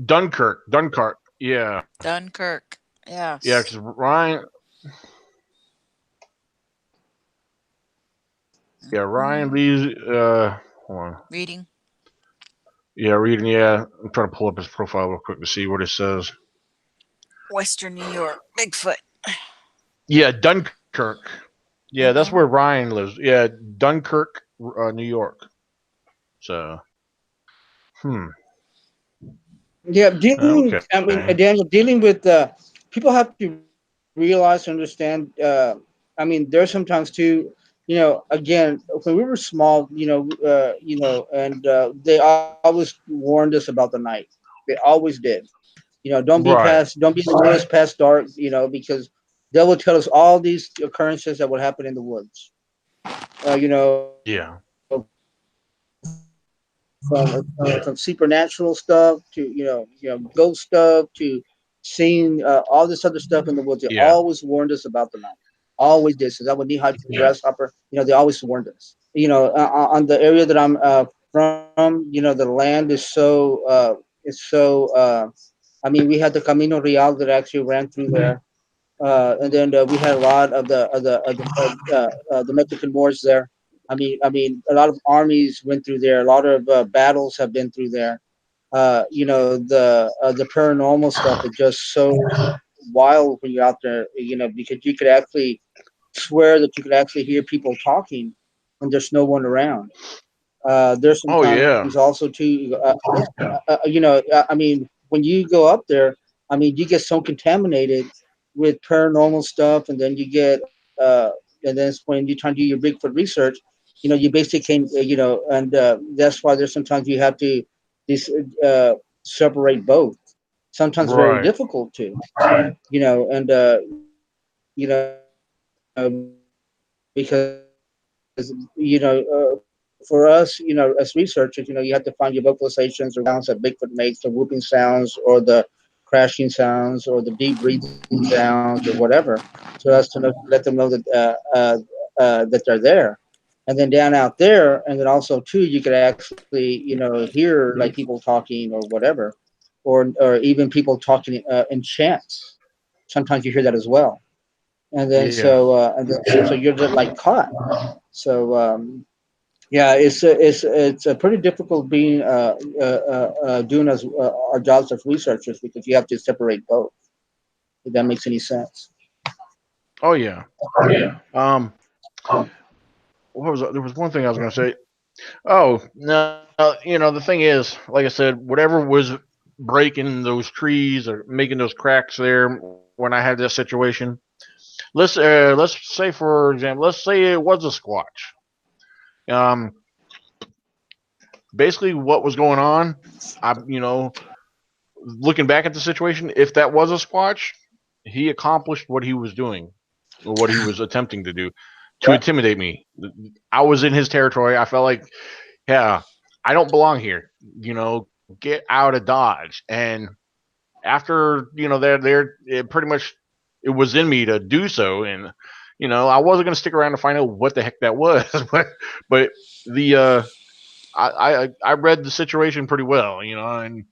Dunkirk. there. Dunkirk. Yeah, Dunkirk. yeah. Yes. Because Ryan, yeah, Ryan Mhm. Lee's. Hold on. Reading. Yeah, reading. Yeah, I'm trying to pull up his profile real quick to see what it says. Western New York. Bigfoot. Yeah, Dunkirk. Yeah, that's Mm-hmm. where Ryan lives. Yeah, Dunkirk, New York. So, hmm. Yeah, dealing. Okay. I mean, Daniel, dealing with people have to realize, understand. I mean, there's sometimes too. Again, when we were small, and they always warned us about the night. They always did. Right. Don't be in the woods past dark. Because they will tell us all these occurrences that would happen in the woods. Yeah. From supernatural stuff to ghost stuff to seeing all this other stuff in the woods. They Yeah. always warned us about the night. Always did. So that would knee high Yeah. grasshopper. They always warned us. On the area that I'm from, the land is so. I mean, we had the Camino Real that actually ran through there. And then we had a lot of the Mexican wars there. A lot of armies went through there. A lot of battles have been through there. The paranormal stuff is just so wild when you're out there. Because you could actually swear that you could actually hear people talking when there's no one around. There's Oh sometimes yeah. also too. When you go up there, you get so contaminated with paranormal stuff, and then and then when you try to do your Bigfoot research, you basically can, and that's why there's sometimes you have to dis, uh, separate both. Sometimes very Right. difficult to, and because for us, as researchers, you have to find your vocalizations or sounds that Bigfoot makes, the whooping sounds or the crashing sounds or the deep breathing sounds or whatever, so as to let them know that they're there. And then down out there, and then also too, you could actually hear like people talking or whatever, or even people talking in chants. Sometimes you hear that as well. And then Yeah. so you're just like caught. So yeah, it's a pretty difficult being doing as our jobs as researchers because you have to separate both. If that makes any sense. Oh yeah. Um. There was one thing I was going to say. Oh no. The thing is, like I said, whatever was breaking those trees or making those cracks there when I had that situation. Let's say for example, let's say it was a squatch. Um. Basically, what was going on? Looking back at the situation, if that was a squatch, he accomplished what he was doing, or what he was attempting to do, to intimidate me. I was in his territory. I felt like, yeah, I don't belong here. Get out of Dodge. And after there, it pretty much it was in me to do so, and I wasn't going to stick around to find out what the heck that was, but the I read the situation pretty well, and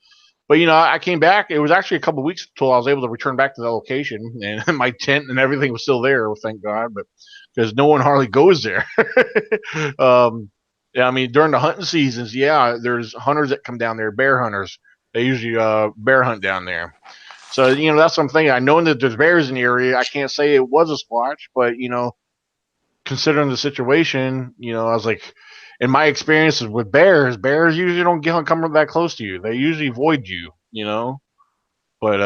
but I came back. It was actually a couple of weeks until I was able to return back to the location, and my tent and everything was still there. Thank God, but because no one hardly goes there. Yeah, I mean during the hunting seasons, yeah, there's hunters that come down there, bear hunters. They usually bear hunt down there. So that's what I'm thinking. I know that there's bears in the area. I can't say it was a squatch, but considering the situation, I was like, in my experiences with bears usually don't come that close to you. They usually avoid you, But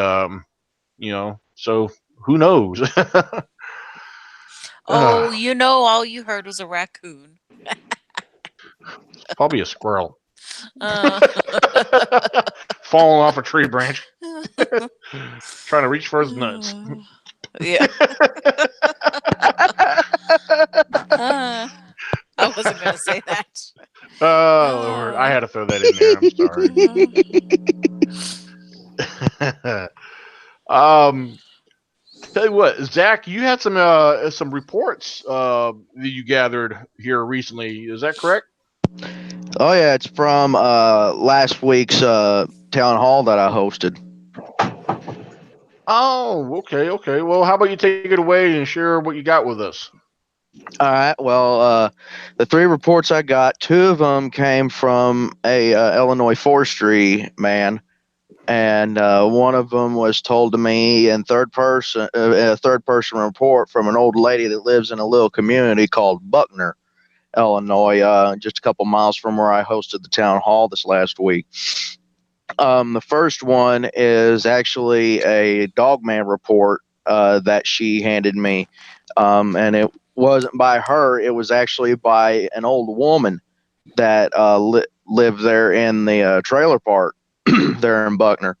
so who knows? Oh, all you heard was a raccoon. It's probably a squirrel Uh, falling off a tree branch, trying to reach for his nuts. yeah. I wasn't gonna say that. Oh Lord, I had to throw that in there. I'm sorry. Tell you what, Zach, you had some reports that you gathered here recently. Is that correct? Oh yeah, it's from last week's town hall that I hosted. Oh, okay. Well, how about you take it away and share what you got with us? All right. Well, the 3 reports I got, 2 of them came from a Illinois forestry man, and one of them was told to me in a third person report from an old lady that lives in a little community called Buckner, Illinois, just a couple miles from where I hosted the town hall this last week. The first one is actually a dogman report that she handed me, and it wasn't by her. It was actually by an old woman that lived there in the trailer park there in Buckner.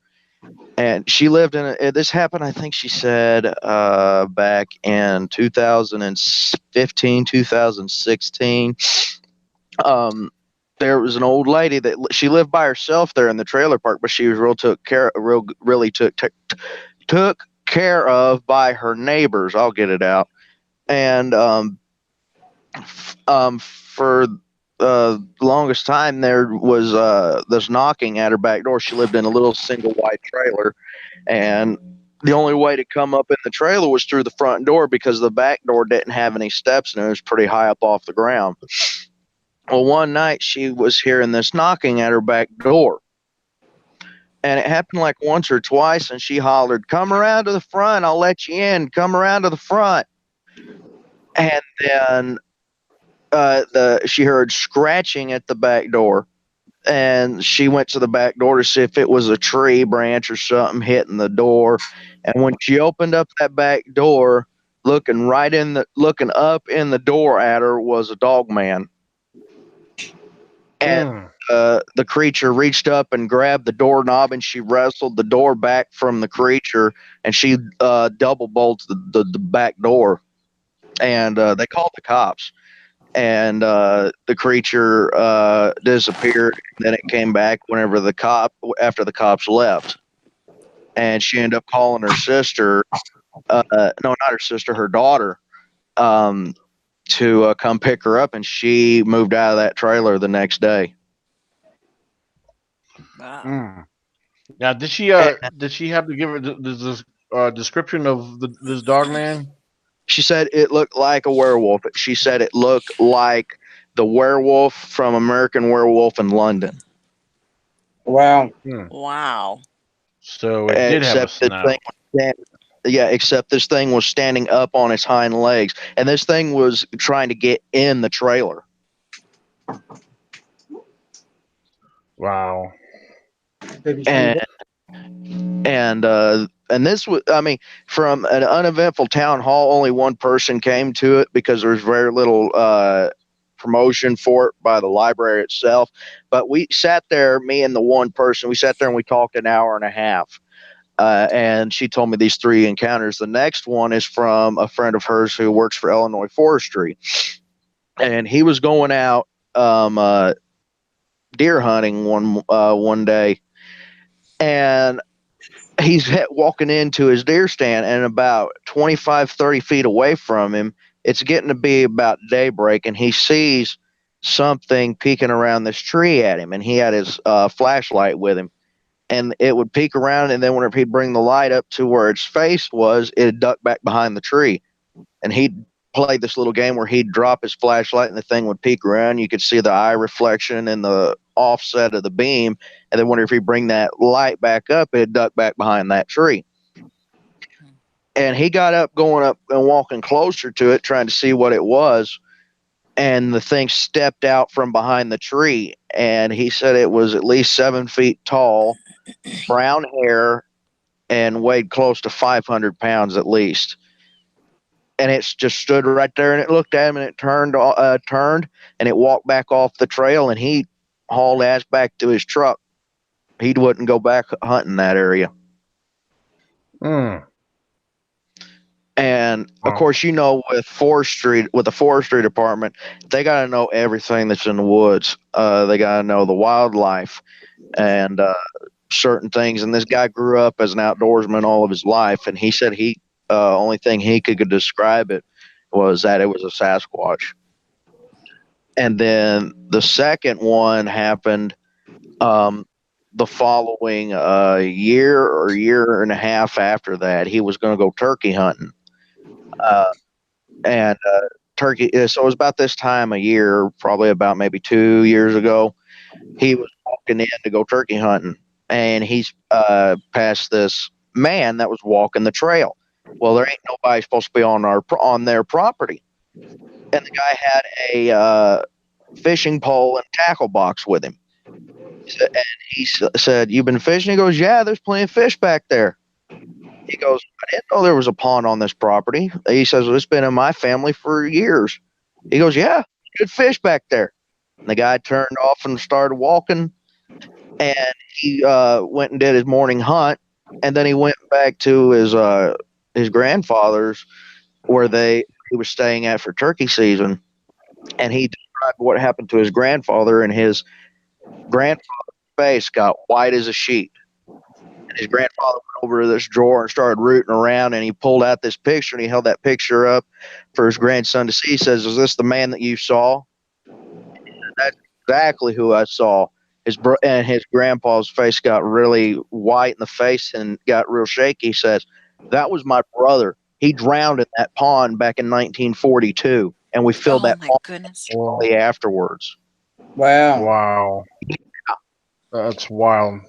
And she lived this happened, I think she said, back in 2015, 2016. There was an old lady that she lived by herself there in the trailer park, but she was really took care of by her neighbors. I'll get it out. And for the longest time, there was this knocking at her back door. She lived in a little single wide trailer, and the only way to come up in the trailer was through the front door because the back door didn't have any steps and it was pretty high up off the ground. Well, one night she was hearing this knocking at her back door. And it happened like once or twice, and she hollered, "Come around to the front, I'll let you in. Come around to the front." And then she heard scratching at the back door. And she went to the back door to see if it was a tree branch or something hitting the door. And when she opened up that back door, looking up in the door at her was a dog man. And the creature reached up and grabbed the doorknob, and she wrestled the door back from the creature, and she double bolted the back door. And they called the cops. And the creature disappeared. And then it came back after the cops left. And she ended up calling her sister, no, not her sister, her daughter, to come pick her up, and she moved out of that trailer the next day. Wow. Now, did she have to give this description of this dog man? She said it looked like a werewolf. She said it looked like the werewolf from American Werewolf in London. Wow. Wow. So it did have a snout. Except this thing was standing up on its hind legs, and this thing was trying to get in the trailer. Wow. And this was, I mean, from an uneventful town hall, only one person came to it because there's very little promotion for it by the library itself. But we sat there, me and the one person, we sat there and we talked an hour and a half. And she told me these 3 encounters. The next one is from a friend of hers who works for Illinois Forestry. And he was going out deer hunting one day. And he's walking into his deer stand, and about 25, 30 feet away from him, it's getting to be about daybreak, and he sees something peeking around this tree at him, and he had his flashlight with him, and it would peek around, and then whenever he'd bring the light up to where its face was, it'd duck back behind the tree, and he'd play this little game where he'd drop his flashlight and the thing would peek around. You could see the eye reflection and the offset of the beam, and then whenever he'd bring that light back up, it'd duck back behind that tree. And he got up, going up and walking closer to it, trying to see what it was. And the thing stepped out from behind the tree. And he said it was at least 7 feet tall, brown hair, and weighed close to 500 pounds at least. And it just stood right there, and it looked at him, and it turned, and it walked back off the trail, and he hauled ass back to his truck. He wouldn't go back hunting that area. Mm. And of Wow. course, with the forestry department, they got to know everything that's in the woods. They got to know the wildlife and certain things. And this guy grew up as an outdoorsman all of his life, and he said only thing he could describe it was that it was a Sasquatch. And then the second one happened the following year or year and a half after that. He was going to go turkey hunting. And turkey. So it was about this time of year, probably about maybe 2 years ago. He was walking in to go turkey hunting, and he's past this man that was walking the trail. Well, there ain't nobody supposed to be on their property, and the guy had a fishing pole and tackle box with him. And he said, "You've been fishing?" He goes, "Yeah, there's plenty of fish back there." He goes, "I didn't know there was a pond on this property." He says, "Well, it's been in my family for years." He goes, "Yeah, good fish back there." And the guy turned off and started walking, and he went and did his morning hunt, and then he went back to his grandfather's where he was staying at for turkey season, and he described what happened to his grandfather, and his grandfather's face got white as a sheet. His grandfather went over to this drawer and started rooting around, and he pulled out this picture, and he held that picture up for his grandson to see. He says, "Is this the man that you saw?" That's exactly who I saw. And his grandpa's face got really white in the face and got real shaky. He says, "That was my brother. He drowned in that pond back in 1942, and we filled Oh that my pond goodness. shortly afterwards." Wow. Wow. That's wild.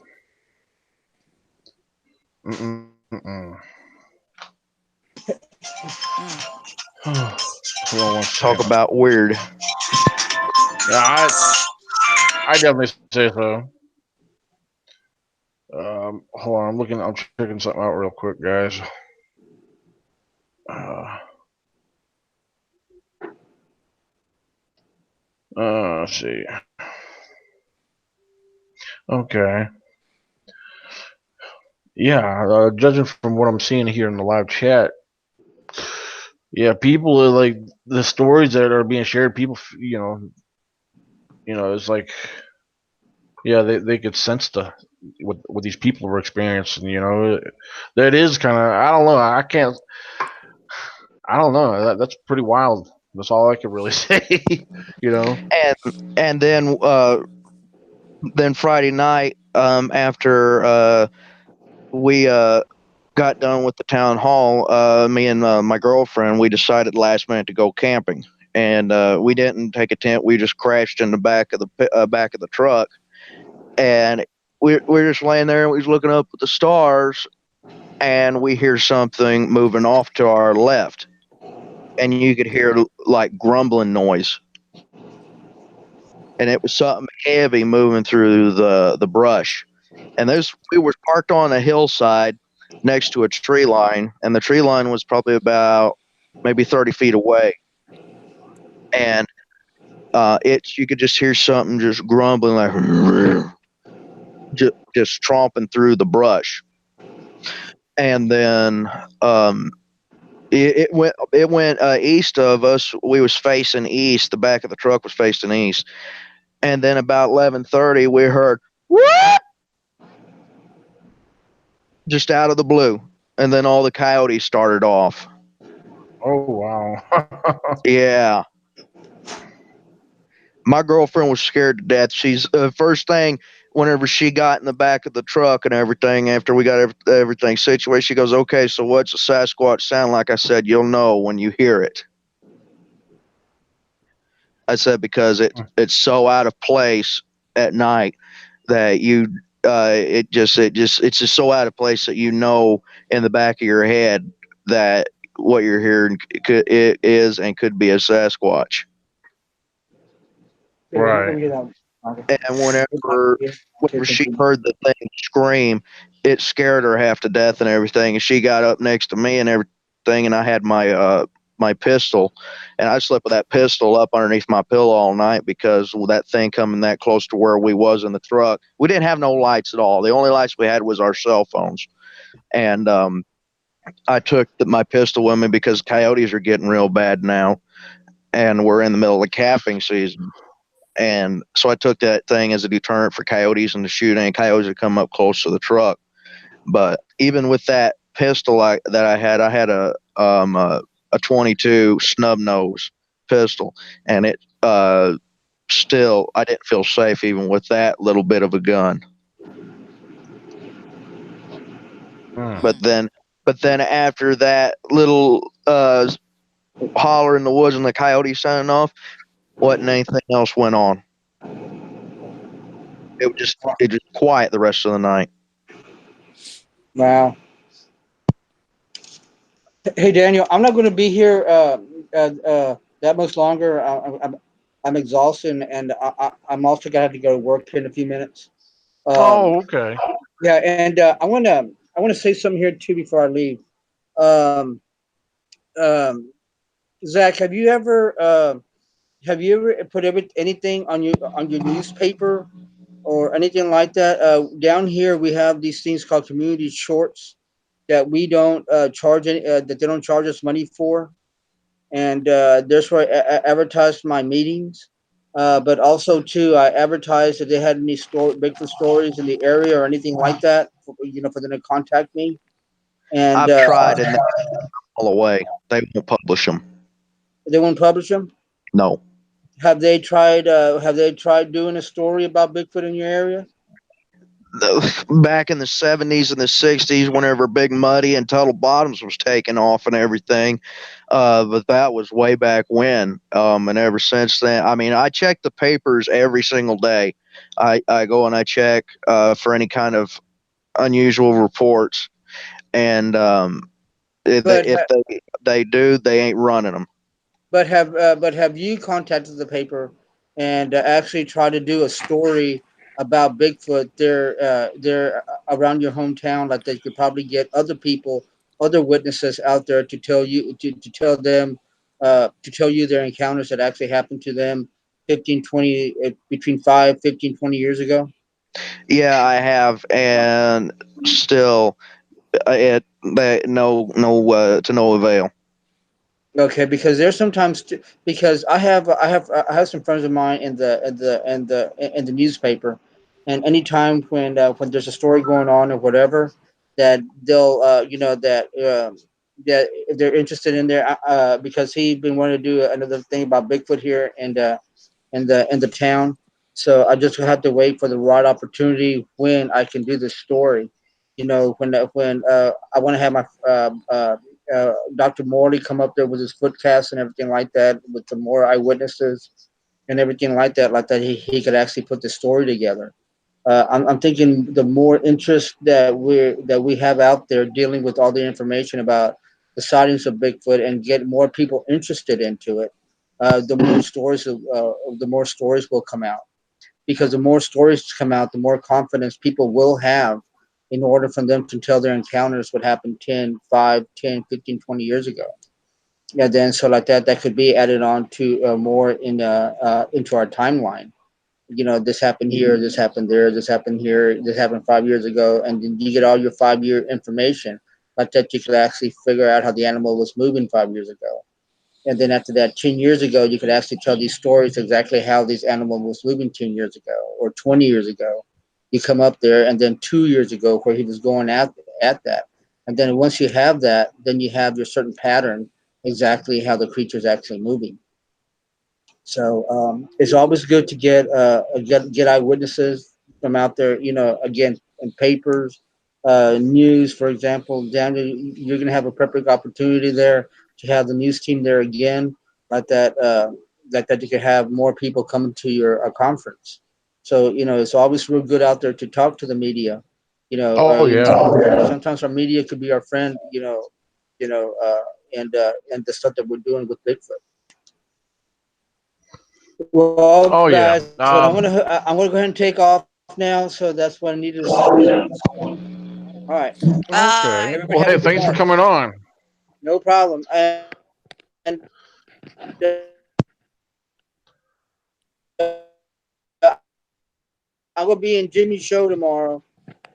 Mm-mm-mm. Mm. Hold on one Talk second. about weird. Yeah, I definitely say so. Hold on, I'm checking something out real quick, guys. Let's see. Okay. Yeah, judging from what I'm seeing here in the live chat, yeah, people are like the stories that are being shared. People, it's like, yeah, they could sense what these people were experiencing. That is kind of, I don't know. I don't know. That's pretty wild. That's all I can really say. And then Friday night, after we got done with the town hall, me and my girlfriend, we decided last minute to go camping, and we didn't take a tent. We just crashed in the back of the truck, and we're just laying there, and we was looking up at the stars, and we hear something moving off to our left, and you could hear like grumbling noise, and it was something heavy moving through the brush. And we were parked on a hillside next to a tree line, and the tree line was probably about maybe 30 feet away. And you could just hear something just grumbling, like just tromping through the brush. And then it went east of us. We was facing east. The back of the truck was facing east. And then about 11:30, we heard "What?" just out of the blue, and then all the coyotes started off. Oh wow. Yeah. My girlfriend was scared to death. She's first thing whenever she got in the back of the truck and everything, after we got everything situated, she goes, "Okay, so what's a Sasquatch sound like?" I said, "You'll know when you hear it." I said because it's so out of place at night that you it's just so out of place that you know in the back of your head that what you're hearing it is and could be a Sasquatch. Yeah, let Right. me get that. Okay. And whenever she heard the thing scream, it scared her half to death and everything. And she got up next to me and everything, and I had my pistol, and I slept with that pistol up underneath my pillow all night because with that thing coming that close to where we was in the truck, we didn't have no lights at all. The only lights we had was our cell phones, and I took my pistol with me because coyotes are getting real bad now, and we're in the middle of the capping season. And so I took that thing as a deterrent for coyotes and to shoot any coyotes that come up close to the truck. But even with that pistol that I had a 22 snub nose pistol, and it still I didn't feel safe even with that little bit of a gun. Hmm. But then but then after that little holler in the woods and the coyote sounding off, wasn't anything else went on. It just quiet the rest of the night. Wow. Hey Daniel, I'm not going to be here that much longer. I'm exhausted, and I'm also gonna have to go to work here in a few minutes. Um, Oh, okay. yeah, and I want to say something here too before I leave. Um, um, Zach, have you ever put anything on your newspaper or anything like that? Down here we have these things called community shorts that we don't charge any, that they don't charge us money for, and there's where I advertised my meetings. But also too, I advertised if they had any Bigfoot stories in the area or anything like that, for them to contact me. And I've tried and they all away. They won't publish them. they won't publish them. No. Have they tried? Have they tried doing a story about Bigfoot in your area? Back in the 70s and the 60s, whenever Big Muddy and Tuttle Bottoms was taking off and everything, but that was way back when. And ever since then, I mean, I check the papers every single day. I go and I check for any kind of unusual reports, and But if they do, they ain't running them. but have you contacted the paper and actually tried to do a story about Bigfoot there around your hometown, like they could probably get other people, other witnesses out there to tell you to tell them to tell you their encounters that actually happened to them 15 20 between 5, 15, 20 years ago. Yeah, I have, and still, to no avail. Okay, because there's sometimes because I have some friends of mine in the newspaper, and anytime when there's a story going on or whatever, that they'll that if they're interested in there because he's been wanting to do another thing about Bigfoot here in the town. So I just have to wait for the right opportunity when I can do this story. When I want to have my Dr. Morley come up there with his footcast and everything like that, with the more eyewitnesses and everything like that, he could actually put the story together. I'm thinking the more interest that we have out there dealing with all the information about the sightings of Bigfoot and get more people interested into it, the more stories will come out. Because the more stories come out, the more confidence people will have in order for them to tell their encounters what happened 10, 5, 10, 15, 20 years ago. Yeah, then so like that could be added on to more into our timeline. This happened here, this happened there, this happened here, this happened 5 years ago, and then you get all your 5 year information. Like that, you could actually figure out how the animal was moving 5 years ago. And then after that, 10 years ago, you could actually tell these stories exactly how this animal was moving 10 years ago or 20 years ago. You come up there, and then 2 years ago, where he was going at that. And then once you have that, then you have your certain pattern exactly how the creature is actually moving. So it's always good to get eyewitnesses from out there. Again, in papers, news, for example. Daniel, you're going to have a perfect opportunity there to have the news team there again, like that. Like that, you could have more people coming to your conference. So it's always real good out there to talk to the media. Oh yeah. Sometimes our media could be our friend. You know, uh, and the stuff that we're doing with Bigfoot. Well, Oh guys, yeah. what I'm gonna go ahead and take off now. So that's what I needed to say. All right. Okay. Bye. Everybody Well, have a hey, good thanks for night. coming on. No problem. And I'm gonna be in Jimmy's show tomorrow.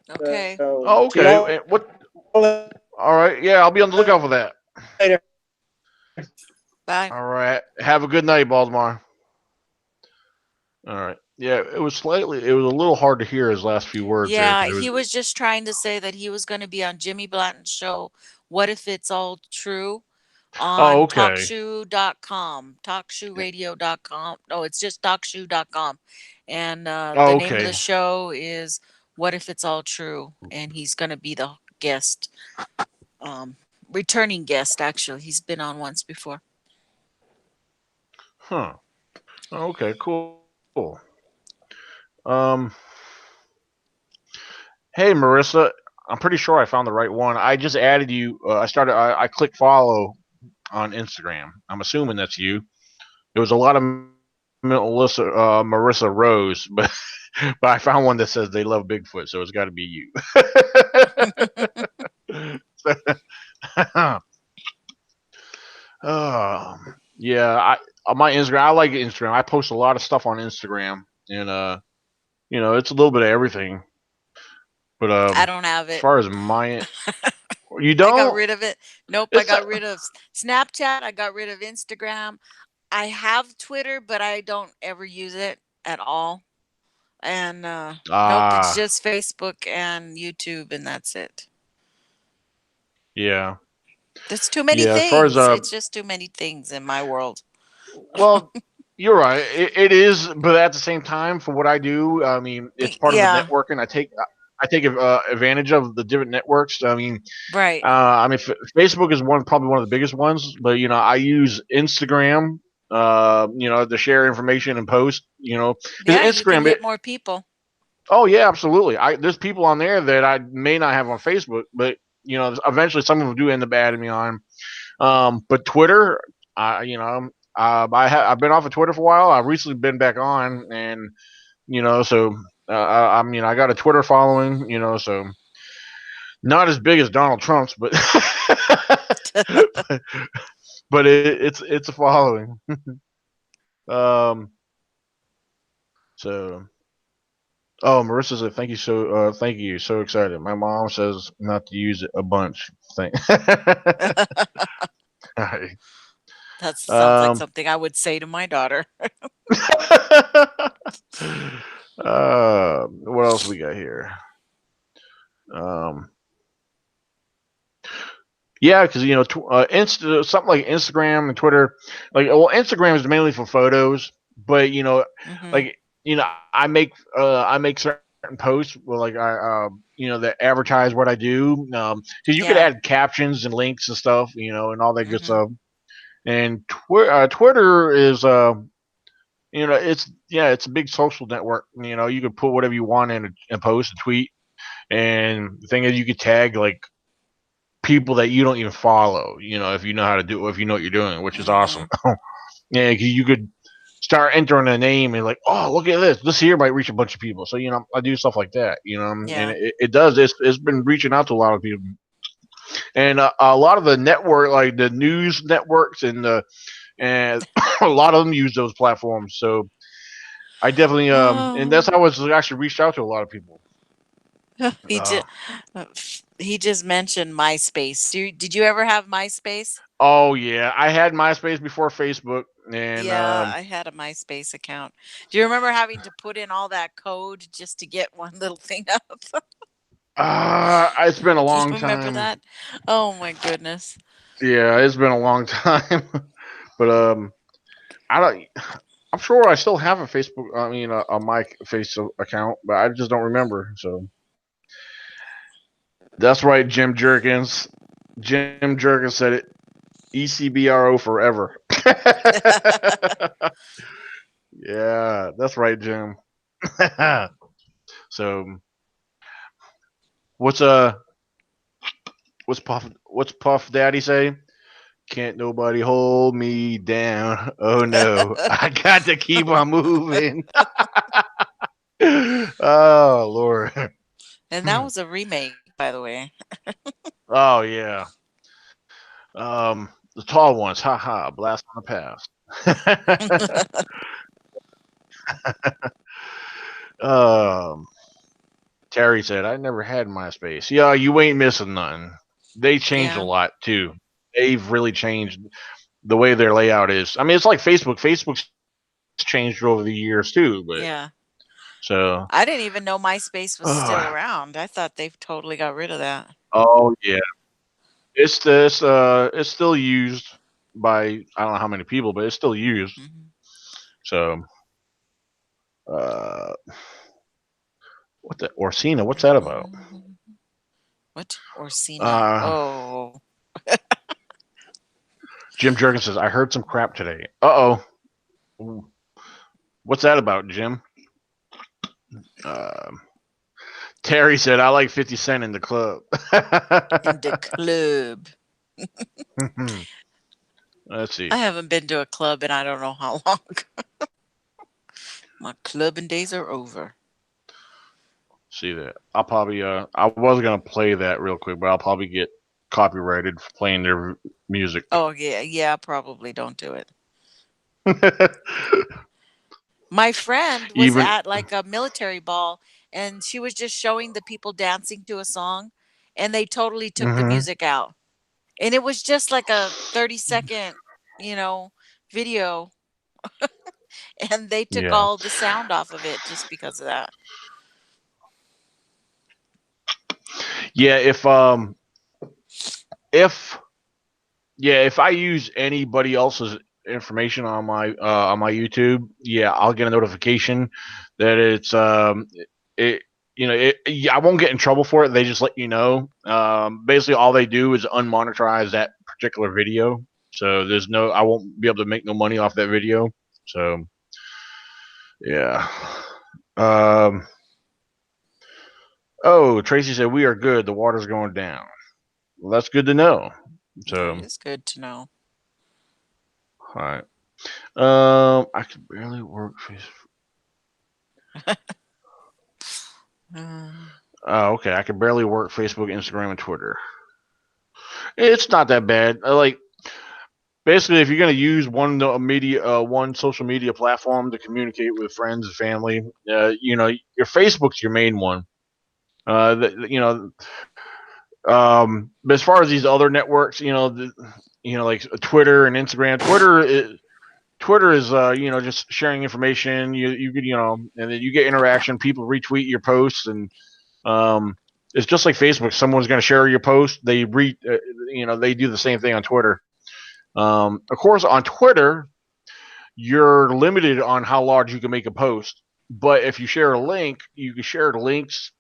Okay. So Oh, see okay. y'all What? later. All right. Yeah, I'll be on the lookout for that. Bye. All right. Have a good night, Baltimore. All right. Yeah, it was a little hard to hear his last few words there Yeah, because it was. he was just trying to say that he was going to be on Jimmy Blatton's show. What if it's all true? Oh, On okay. talkshoe.com, talkshoeradio.com. No, it's just talkshoe.com. And the Oh, name of the okay. show is What If It's All True? And he's going to be the guest, returning guest, actually. He's been on once before. Huh. Okay. Cool. Um. Hey, Marissa. I'm pretty sure I found the right one. I just added you. I clicked follow on Instagram. I'm assuming that's you. There was a lot of Marissa Rose, but but I found one that says they love Bigfoot, so it's got to be you. uh, yeah, I on my Instagram, I like Instagram. I post a lot of stuff on Instagram, and it's a little bit of everything. But I don't have as it. far as my, you I got don't. rid of it. Nope, I It's got rid of Snapchat. I got rid of Instagram. I have Twitter, but I don't ever use it at all. And nope, it's ah just Facebook and YouTube, and that's it. yeah There's too many yeah. As far as things. It's just too many things in my world. well, you're right. It is, but at the same time, for what I do, I mean, it's part of the Yeah, networking. I take advantage of the different networks. right. Facebook is probably one of the biggest ones, but I use Instagram, to share information and post. Because Yeah, you can Instagram, hit more people. oh yeah, absolutely. There's people on there that I may not have on Facebook, but eventually some of them do end up adding me on. But Twitter, I've been off of Twitter for a while. I've recently been back on, and so I got a Twitter following. So not as big as Donald Trump's, but but it's a following. Um, so Marissa said, thank you, so excited. My mom says not to use it a bunch. Thank. Alright. That sounds like um, something I would say to my daughter. what else we got here? Um, yeah, because something like Instagram and Twitter, Instagram is mainly for photos, but Hmm. like I make certain posts where that advertise what I do, because you could Yeah. add captions and links and stuff, and all that good Hmm. stuff. And Twitter is it's a big social network. You could put whatever you want in a post, a tweet, and the thing is, you could tag like people that you don't even follow. If you know how to do, if you know what you're doing, which is awesome. Hmm. Yeah, 'cause you could start entering a name and like, oh, look at this. This here might reach a bunch of people. So I do stuff like that. And Yeah. it does. It's been reaching out to a lot of people, and a lot of the network, like the news networks, and a lot of them use those platforms. So I definitely and that's Oh, how I was actually reached out to a lot of people. he Uh, just he just mentioned MySpace. Did you ever have MySpace? oh yeah, I had MySpace before Facebook, and Yeah, I had a MySpace account. Do you remember having to put in all that code just to get one little thing up? it's been a Do you long remember time. that? Oh my goodness. Yeah, it's been a long time, but I don't. I'm sure I still have a Facebook. I mean, a my face account, but I just don't remember. So that's right, Jim Jerkins. Jim Jerkins said it. ECBRO forever. Yeah, that's right, Jim. So what's what's Puff Daddy say? Can't nobody hold me down. Oh no, I got to keep on moving. Oh Lord. And that was a remake, by the way. Oh yeah. The tall ones. Ha ha. Blast from the past. um, Terry said, "I never had MySpace." Yeah, you ain't missing nothing. They changed a Yeah. lot too. They've really changed the way their layout is. I mean, it's like Facebook. Facebook's changed over the years too, but Yeah. so. I didn't even know MySpace was still Oh, around. I thought they've totally got rid of that. oh yeah, it's still used by I don't know how many people, but it's still used. Hmm. So uh, what the Orsina? What's that about? What? Orsina. Uh, Oh. Jim Jerkin says I heard some crap today. Uh oh, what's that about, Jim? Uh, Terry said I like 50 Cent in the club. In the club. Let's see. I haven't been to a club in I don't know how long. My clubbing days are over. See that. I'll probably I was gonna play that real quick, but I'll probably get copyrighted for playing their music. Oh yeah, yeah, probably don't do it. My friend was Even at like a military ball and she was just showing the people dancing to a song and they totally took the hmm music out. And it was just like a 30-second, you know, video and they took yeah. all the sound off of it just because of that. Yeah, if yeah, if I use anybody else's information on my YouTube, yeah, I'll get a notification that it's it yeah, I won't get in trouble for it. They just let you know. Basically, all they do is unmonetize that particular video, so there's no I won't be able to make no money off that video. So yeah. Um. Oh, Tracy said we are good. The water's going down. Well, that's good to know. That So, is good to know. all right. I can barely work Mm, Okay, I can barely work Facebook, Instagram, and Twitter. It's not that bad. Like basically, if you're gonna use one social media platform to communicate with friends and family, your Facebook's your main one. But as far as these other networks, like Twitter and Instagram. Twitter is just sharing information. You could and then you get interaction. People retweet your posts, and um, it's just like Facebook. Someone's going to share your post. They do the same thing on Twitter. Of course, on Twitter, you're limited on how large you can make a post. But if you share a link, you can share the links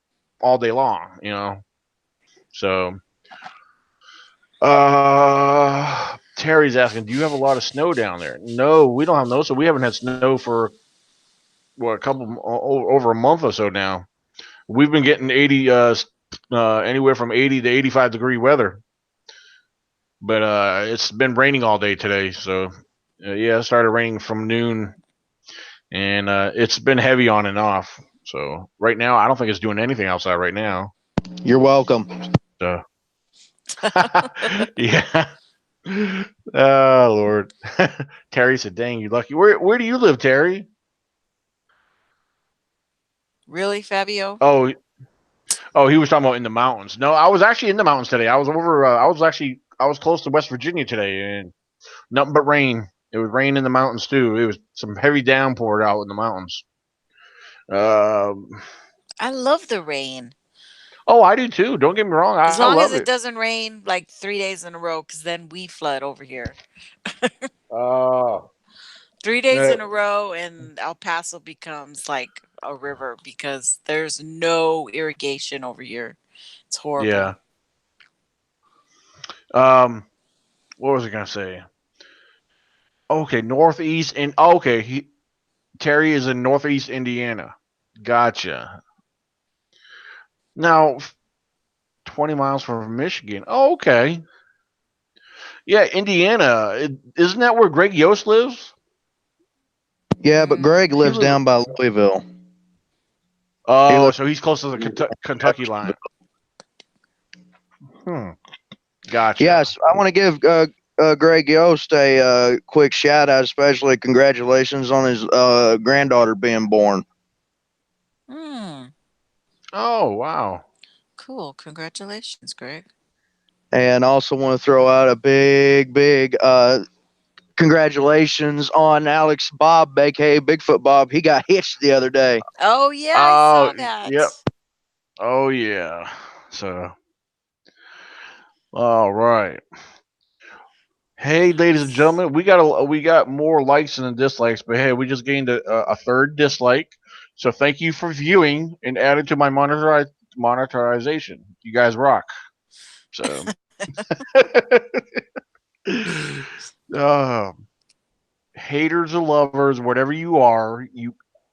all day long. So Terry's asking, do you have a lot of snow down there? No, we don't have no. So we haven't had snow for a couple over a month or so now. We've been getting 80 anywhere from 80 to 85-degree weather, but it's been raining all day today. So yeah, it started raining from noon, and it's been heavy on and off. So right now, I don't think it's doing anything outside right now. You're welcome. So yeah. Oh Lord. Terry said, "Dang, you lucky." Where do you live, Terry? really, Fabio? Oh, he was talking about in the mountains. No, I was actually in the mountains today. I was over. I was close to West Virginia today, and nothing but rain. It was rain in the mountains too. It was some heavy downpour out in the mountains. Um, I love the rain. Oh, I do too. Don't get me wrong. I As long love as it. it doesn't rain like 3 days in a row, because then we flood over here. Oh. 3 days Uh, in a row, and El Paso becomes like a river because there's no irrigation over here. It's horrible. yeah. Um. What was I gonna say? Okay, northeast and okay. Terry is in northeast Indiana. Gotcha. Now, 20 miles from Michigan. Oh, okay. Yeah, Indiana. Isn't that where Greg Yost lives? Yeah, but Greg He lives lives. down by Louisville. He Oh, lives. so he's close to the Kentucky line. Hmm. Gotcha. Yes, I want to give Greg Yost a quick shout out, especially congratulations on his granddaughter being born. Hmm. Oh, wow. Cool. Congratulations, Greg. And also want to throw out a big congratulations on Alex Bob, aka Bigfoot Bob. He got hitched the other day. Oh yeah, I Oh, saw that. yep. Oh, yeah. So, all right. Hey, ladies and gentlemen, we got more likes than dislikes, but hey, we just gained a third dislike. So thank you for viewing and adding to my monetization. You guys rock. So, uh, haters or lovers, whatever you are,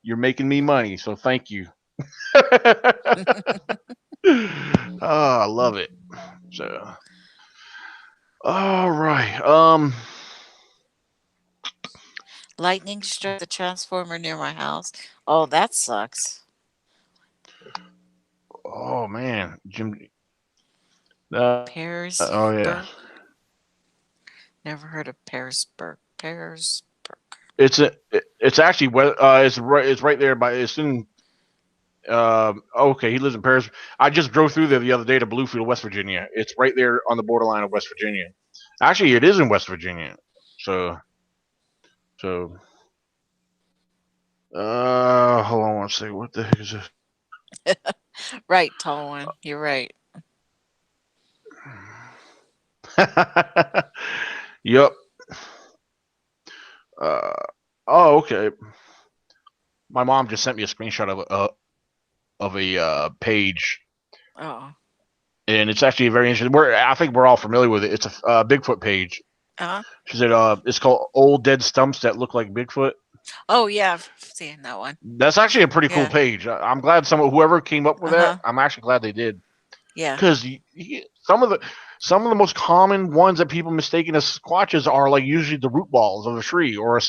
you're making me money. So thank you. Oh, I love it. So, all right. Lightning struck the transformer near my house. Oh, that sucks. Oh man, Jim. Oh yeah. Pearsburg. Never heard of Pearsburg. Pearsburg. It's actually it's right there by it's in okay, he lives in Paris. I just drove through there the other day to Bluefield, West Virginia. It's right there on the borderline of West Virginia. Actually, it is in West Virginia. So hold on one second. What the heck is this? Right, tall one. You're right. Yep. Uh oh, okay. My mom just sent me a screenshot of a page, Oh. and it's actually very interesting. I think we're all familiar with it. It's a Bigfoot page. Uh-huh. She said, it's called Old Dead Stumps That Look Like Bigfoot. Oh yeah, I've seen that one. That's actually a pretty cool Yeah. page. I'm glad whoever came up with that. Uh-huh. I'm actually glad they did Yeah. because some of the most common ones that people mistaken as squatches are like usually the root balls of a tree or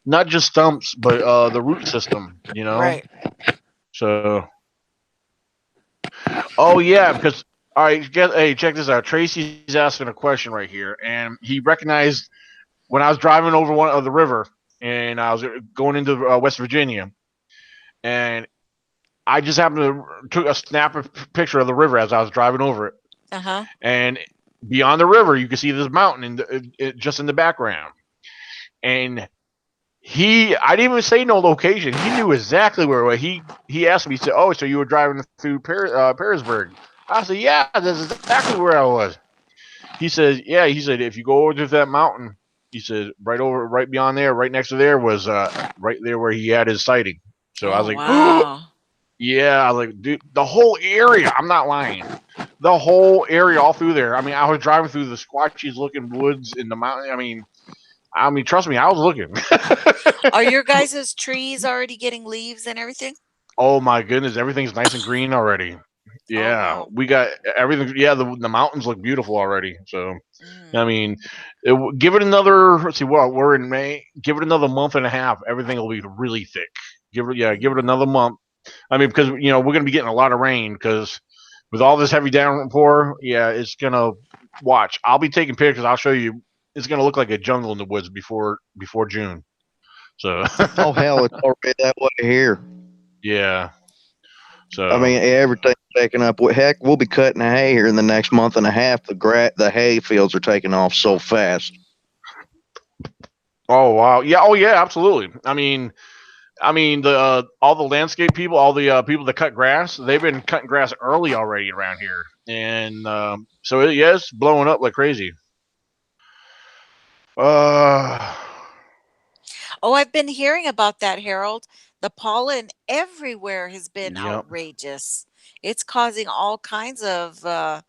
not just stumps but the root system. Right. So oh yeah, because all right, hey, check this out. Tracy's asking a question right here, and he recognized when I was driving over one of the river, and I was going into West Virginia, and I just happened to took a snap picture of the river as I was driving over it, Uh-huh. and beyond the river, you can see this mountain just in the background, and I didn't even say no location. He knew exactly where it was. He asked me, he said, "Oh, so you were driving through Pearisburg?" I said, "Yeah, that's exactly where I was." He said, "Yeah." He said, "If you go over to that mountain," he said, right beyond there, right next to there was right there where he had his sighting." So I was Oh like, "Oh, wow. yeah." I was like, "Dude, the whole area." I'm not lying. The whole area, all through there. I mean, I was driving through the squatchiest looking woods in the mountain. I mean, trust me, I was looking. Are your guys' trees already getting leaves and everything? Oh my goodness, everything's nice and green already. Oh Yeah, wow. we got everything. Yeah, the mountains look beautiful already. So I Mm. mean, give it another. Let's see, what we're in May. Give it another month and a half. Everything will be really thick. Give it Mm. another month. I mean, because we're gonna be getting a lot of rain because with all this heavy downpour, yeah, it's gonna watch. I'll be taking pictures. I'll show you. It's gonna look like a jungle in the woods before June. So Oh hell, it's already that way here. yeah. I So mean, everything's taking up. Heck, we'll be cutting hay here in the next month and a half. The hay fields are taking off so fast. oh wow, yeah, oh yeah, absolutely. I mean, I mean, the all the landscape people, all the people that cut grass, they've been cutting grass early already around here, and so yeah, it's blowing up like crazy. Uh, Oh, I've been hearing about that, Harold. The pollen everywhere has been yep, outrageous. It's causing all kinds of uh,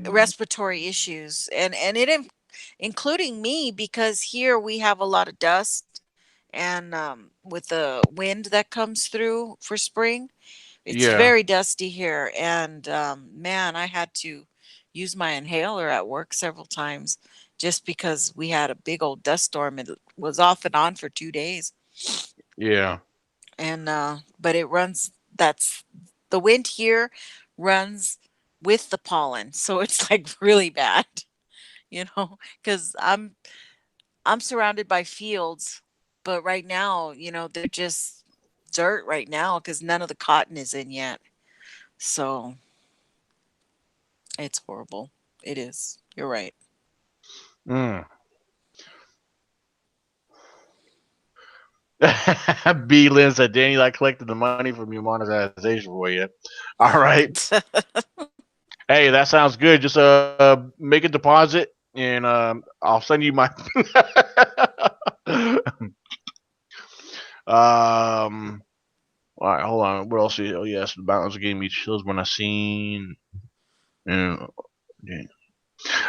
respiratory issues, and including me, because here we have a lot of dust, and with the wind that comes through for spring, it's yeah, very dusty here. And man, I had to use my inhaler at work several times just because we had a big old dust storm. It was off and on for 2 days, yeah, and but it runs. That's the wind here runs with the pollen, so it's like really bad, because I'm surrounded by fields, but right now, they're just dirt right now because none of the cotton is in yet. So it's horrible. It is. You're right. mm. B. Lynn said, Daniel, I collected the money from your monetization for you. All right. Hey, that sounds good. Just make a deposit, and I'll send you my. All right, hold on. What else? Oh, yes, the balance gave me chills when I seen. Yeah.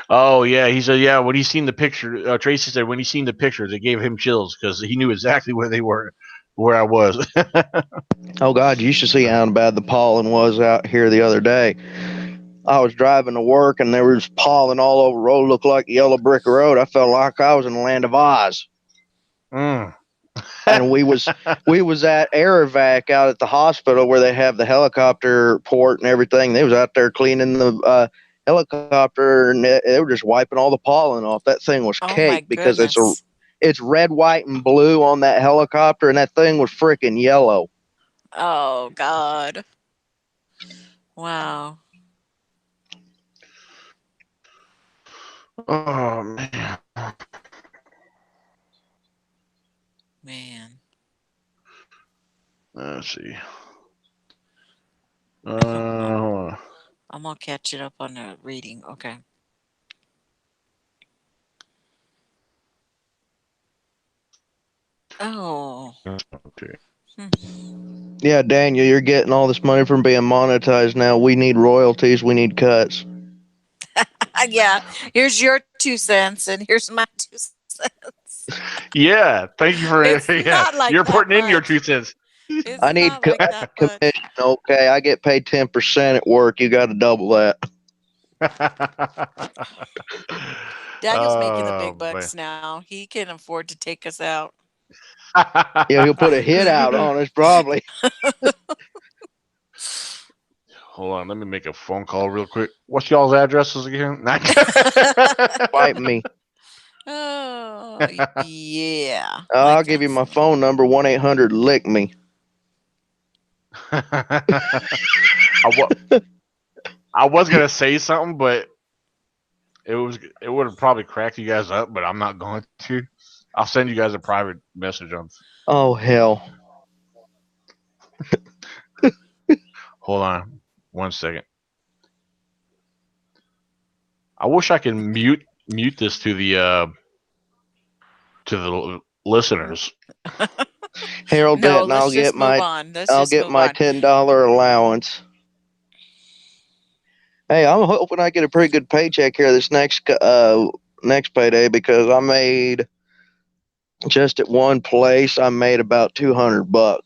Oh yeah, he said yeah. When he seen the picture, Tracy said when he seen the pictures, it gave him chills because he knew exactly where they were, where I was. Oh God, you should see how bad the pollen was out here the other day. I was driving to work and there was pollen all over the road. Looked like yellow brick road. I felt like I was in the land of Oz. Mm. And we was at Aerovac out at the hospital where they have the helicopter port and everything. They was out there cleaning the helicopter, and they were just wiping all the pollen off. That thing was Oh my cake because goodness. it's red, white, and blue on that helicopter, and that thing was freaking yellow. Oh God. Wow. Oh man. Man. Let's see. I'm all catching up on the reading. Okay. Oh. okay. Yeah, Daniel, you're getting all this money from being monetized now. We need royalties. We need cuts. Yeah. Here's your 2 cents, and here's my 2 cents. Yeah, thank you for It's yeah. not like You're that putting in your much. 2 cents. It's I need not like that much. commission. Okay, I get paid 10% at work. You got to double that. Daniel's making the Oh big man. bucks now. He can afford to take us out. Yeah, he'll put a hit out on us probably. Hold on, let me make a phone call real quick. What's y'all's addresses again? Fight me. Oh, yeah. I'll Like give you that. my phone number 1-800 lick me. I was gonna say something, but it would have probably cracked you guys up, but I'm not going to. I'll send you guys a private message on. Oh hell. Hold on, 1 second. I wish I could mute this to the listeners. Harold No, Denton, let's just move on. Let's I'll just get move my on. $10 allowance. Hey, I'm hoping I get a pretty good paycheck here this next payday because I made just at one place I made about $200.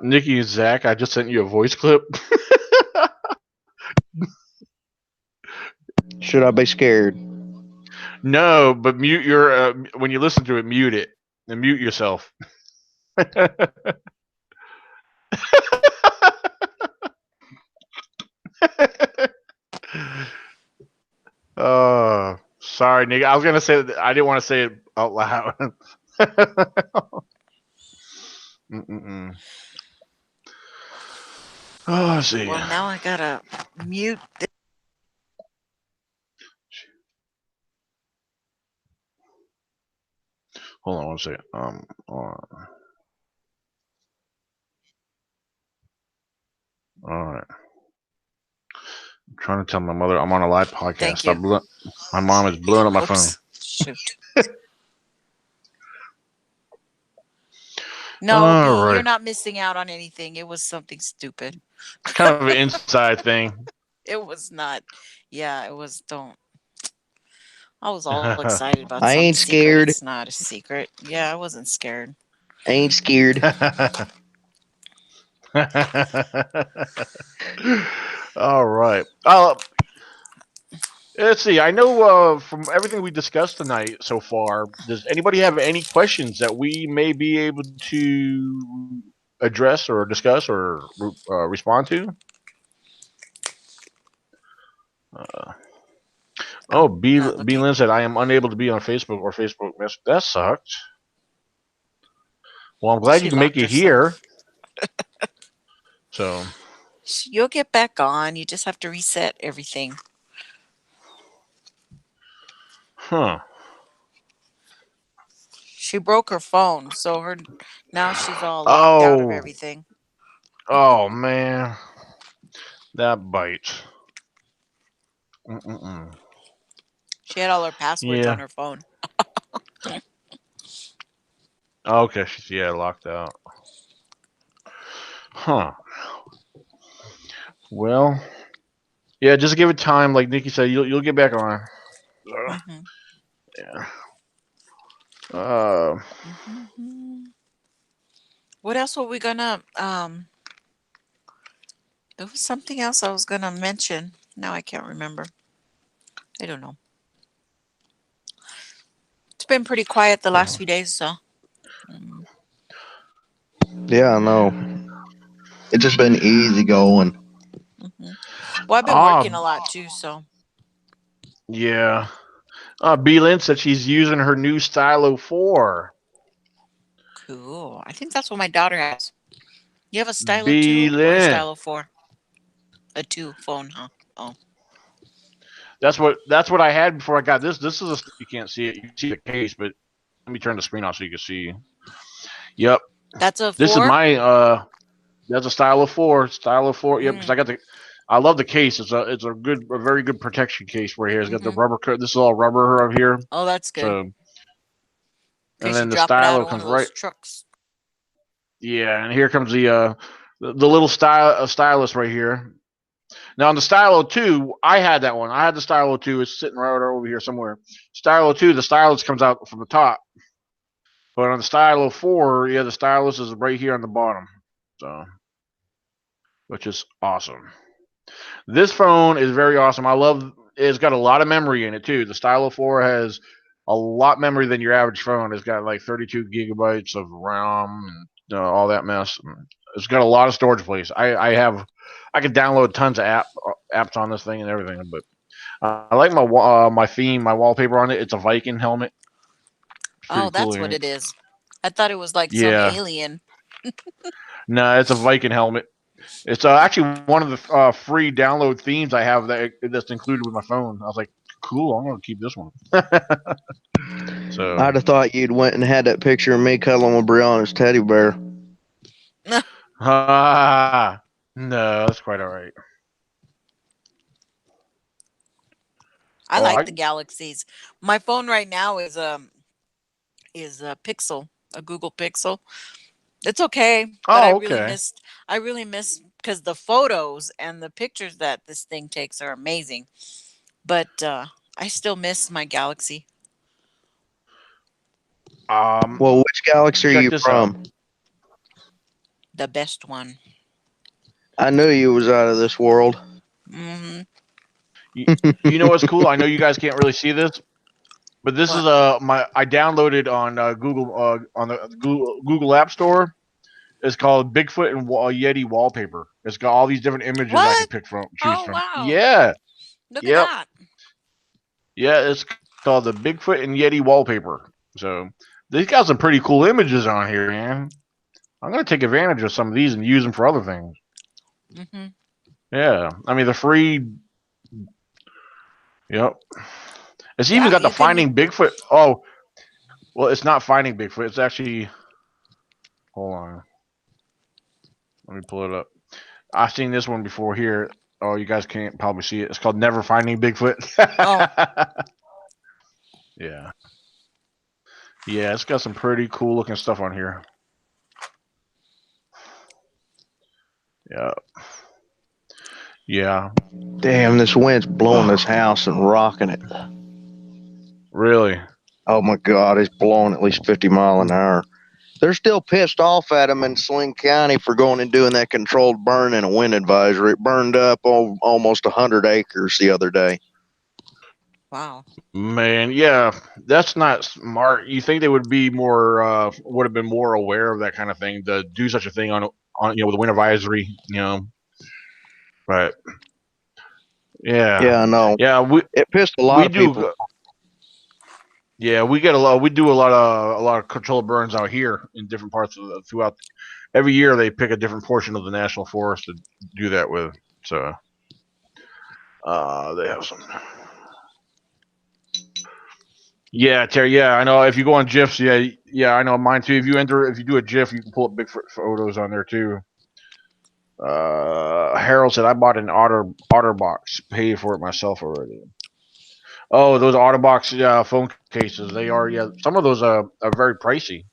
Nikki and Zach, I just sent you a voice clip. Should I be scared? No, but mute your when you listen to it, mute it and mute yourself. Sorry, Nick. I was gonna say that I didn't want to say it out loud. Mm-mm-mm. Oh, let's see. Well, now I gotta mute. Hold on one second. All right. I'm trying to tell my mother I'm on a live podcast. Thank you. My mom is blowing up my phone. Oops. Shoot. No, All B, you're right. not missing out on anything. It was something stupid. It's kind of an inside thing. It was not. Yeah, it was. Don't. I was all excited about I some ain't secret. scared. It's not a secret. Yeah, I wasn't scared. I ain't scared. All right. Let's see. I know from everything we discussed tonight so far, does anybody have any questions that we may be able to address or discuss or respond to? Uh, oh, Not B looking. Lynn said I am unable to be on Facebook or Facebook Messenger. That sucked. Well, I'm glad She you can make locked it herself. here. So, You'll get back on. You just have to reset everything. huh? She broke her phone, so her now she's all locked out of Oh, everything. oh man, that bites. Mm-mm-mm. She had all her passwords on Yeah. her phone. Okay. She's locked out. Huh. Well, yeah. Just give it time. Like Nikki said, you'll get back on. Hmm. Yeah. Uh. Hmm. What else were we gonna? There was something else I was gonna mention. Now I can't remember. I don't know. It's been pretty quiet the last few days, so. Mm. Yeah, I know. It's just been easy going. Hmm. Well, I've been Ah. working a lot too, so. Yeah. B Lynn said she's using her new Stylo 4. Cool. I think that's what my daughter has. You have a Stylo B 2 or a Lynn. Stylo 4? A 2 phone, huh? Oh. That's what I had before I got this. This is you can't see it. You can see the case, but let me turn the screen off so you can see. Yep. That's a This is 4? my that's a Stylo 4. Stylo 4. Yep, because Mm. I love the case. It's a very good protection case right here. It's got the Mm-hmm. rubber coat. This is all rubber up here. Oh, that's good. In So and case you then the drop it out Stylo of one comes of right. those trucks. Yeah, and here comes the little stylus right here. Now on the Stylo 2, I had that one. I had the Stylo 2. It's sitting right over here somewhere. Stylo 2, the stylus comes out from the top. But on the Stylo 4, yeah, the stylus is right here on the bottom. So, which is awesome. This phone is very awesome. I love it's got a lot of memory in it too. The Stylo 4 has a lot memory than your average phone. It's got like 32 gigabytes of RAM and all that mess. It's got a lot of storage space. I could download tons of apps on this thing and everything. But I like my theme, my wallpaper on it. It's a Viking helmet. It's Oh, pretty cool that's what looking. it is. I thought it was like some Yeah, alien. no, it's a Viking helmet. It's actually one of the free download themes I have that's included with my phone. I was like, cool, I'm gonna keep this one. So, I'd have thought you'd went and had that picture of me cuddling with Brianna's teddy bear. no, that's quite all right. I Oh, like the galaxies. My phone right now is a Pixel, a Google Pixel. It's okay, but oh, okay. I really miss because the photos and the pictures that this thing takes are amazing. But I still miss my Galaxy, Um, Well, which galaxy are check you this out. from? the best one. I knew you was out of this world. Hmm. You, you know what's cool? I know you guys can't really see this, but this is What? my I downloaded on Google on the Google App Store. It's called Bigfoot and Yeti wallpaper. It's got all these different images I can What? pick from, choose Oh from. wow! Yeah, Look at yep, that. yeah. It's called the Bigfoot and Yeti wallpaper. So they've got some pretty cool images on here, man. I'm gonna take advantage of some of these and use them for other things. Hmm. Yeah, I mean the free. Yep. It's even Yeah, got the you can. Finding Bigfoot. Oh, Well, it's not finding Bigfoot. It's actually. Hold on. Let me pull it up. I've seen this one before here. Oh, you guys can't probably see it. It's called Never Finding Bigfoot. Oh, Yeah. Yeah, it's got some pretty cool looking stuff on here. Yeah. Yeah. Damn, this wind's blowing this house and rocking it. Really? Oh my God, it's blowing at least 50 mile an hour. They're still pissed off at him in Sling County for going and doing that controlled burn in a wind advisory. It burned up almost 100 acres the other day. wow. Man, yeah, that's not smart. You think they would be more, would have been more aware of that kind of thing to do such a thing on with the wind advisory. But yeah, Yeah, I know. yeah, It pissed a lot we of people. do. Yeah, we get a lot. We do a lot of controlled burns out here in different parts of throughout. Every year they pick a different portion of the national forest to do that with. So they have some. Yeah, Terry. Yeah, I know. If you go on GIFs, yeah, I know mine too. If you do a GIF, you can pull up Bigfoot photos on there too. Harold said I bought an OtterBox, paid for it myself already. Oh, those OtterBox phone cases. They are, yeah. Some of those are very pricey.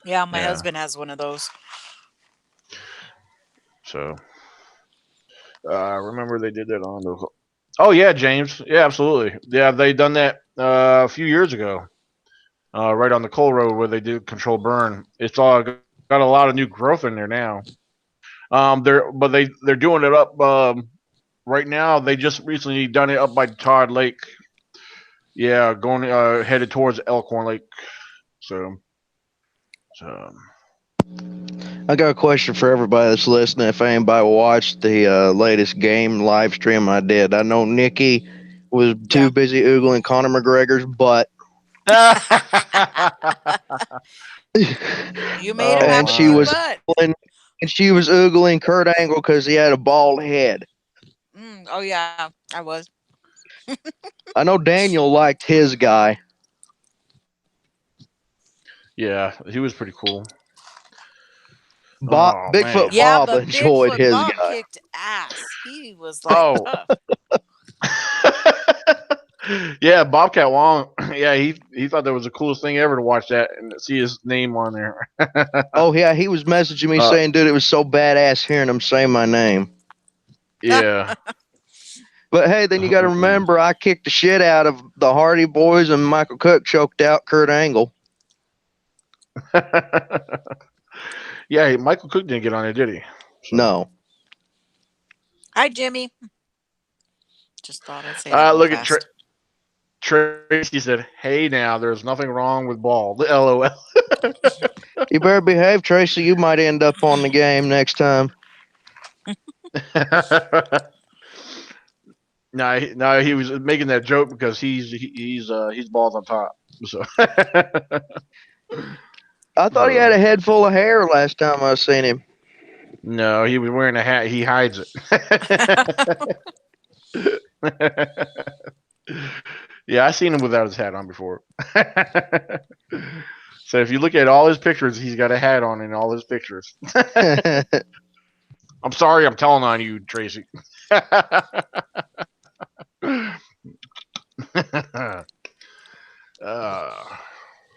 Yeah, my Yeah. husband has one of those. So remember they did that on those. Oh yeah, James. Yeah, absolutely. Yeah, they done that a few years ago. Right on the coal road where they do control burn. It's all got a lot of new growth in there now. They're doing it up right now. They just recently done it up by Todd Lake. Yeah, going headed towards Elkhorn Lake. So, so I got a question for everybody that's listening. If anybody watched the latest game live stream I did, I know Nikki was Yeah. too busy oogling Conor McGregor's butt. You made him Oh have and a she big my. was butt. oogling, and she was oogling Kurt Angle because he had a bald head. Oh yeah, I was. I know Daniel liked his guy. Yeah, he was pretty cool. Oh Bigfoot man. Yeah, Bob but enjoyed Bigfoot his Bob guy. kicked ass. He was like Oh. tough. Yeah, Bobcat Wong. Yeah, he thought that was the coolest thing ever to watch that and see his name on there. Oh yeah, he was messaging me uh, saying, "Dude, it was so badass hearing him say my name." yeah. But hey, then you got to remember, I kicked the shit out of the Hardy Boys, and Michael Cook choked out Kurt Angle. Yeah, Michael Cook didn't get on it, did he? So, No. Hi, Jimmy. Just thought I'd say that real look at fast. Tracy said, "Hey, now there's nothing wrong with bald." LOL. You better behave, Tracy. You might end up on the game next time. No, he was making that joke because he's bald on top. So I thought he had a head full of hair last time I seen him. no, he was wearing a hat. He hides it. Yeah, I seen him without his hat on before. So if you look at all his pictures, he's got a hat on in all his pictures. I'm sorry, I'm telling on you, Tracy. uh,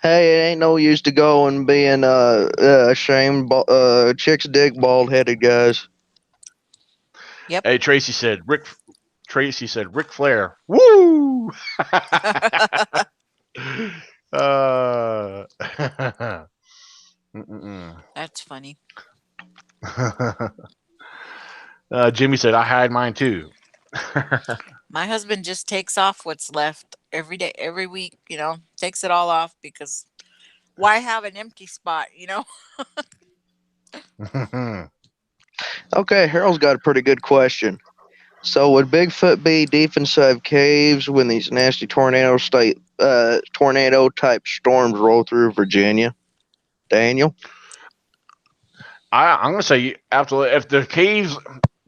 Hey, it ain't no use to go and being ashamed. Chicks dig bald headed guys. Yep. hey, Tracy said Ric Flair. Woo! uh, That's funny. Jimmy said I hide mine too. My husband just takes off what's left every day, every week, takes it all off because why have an empty spot? Okay, Harold's got a pretty good question. So, would Bigfoot be deep inside caves when these nasty tornado type storms roll through Virginia? Daniel? I'm gonna say absolutely. If the caves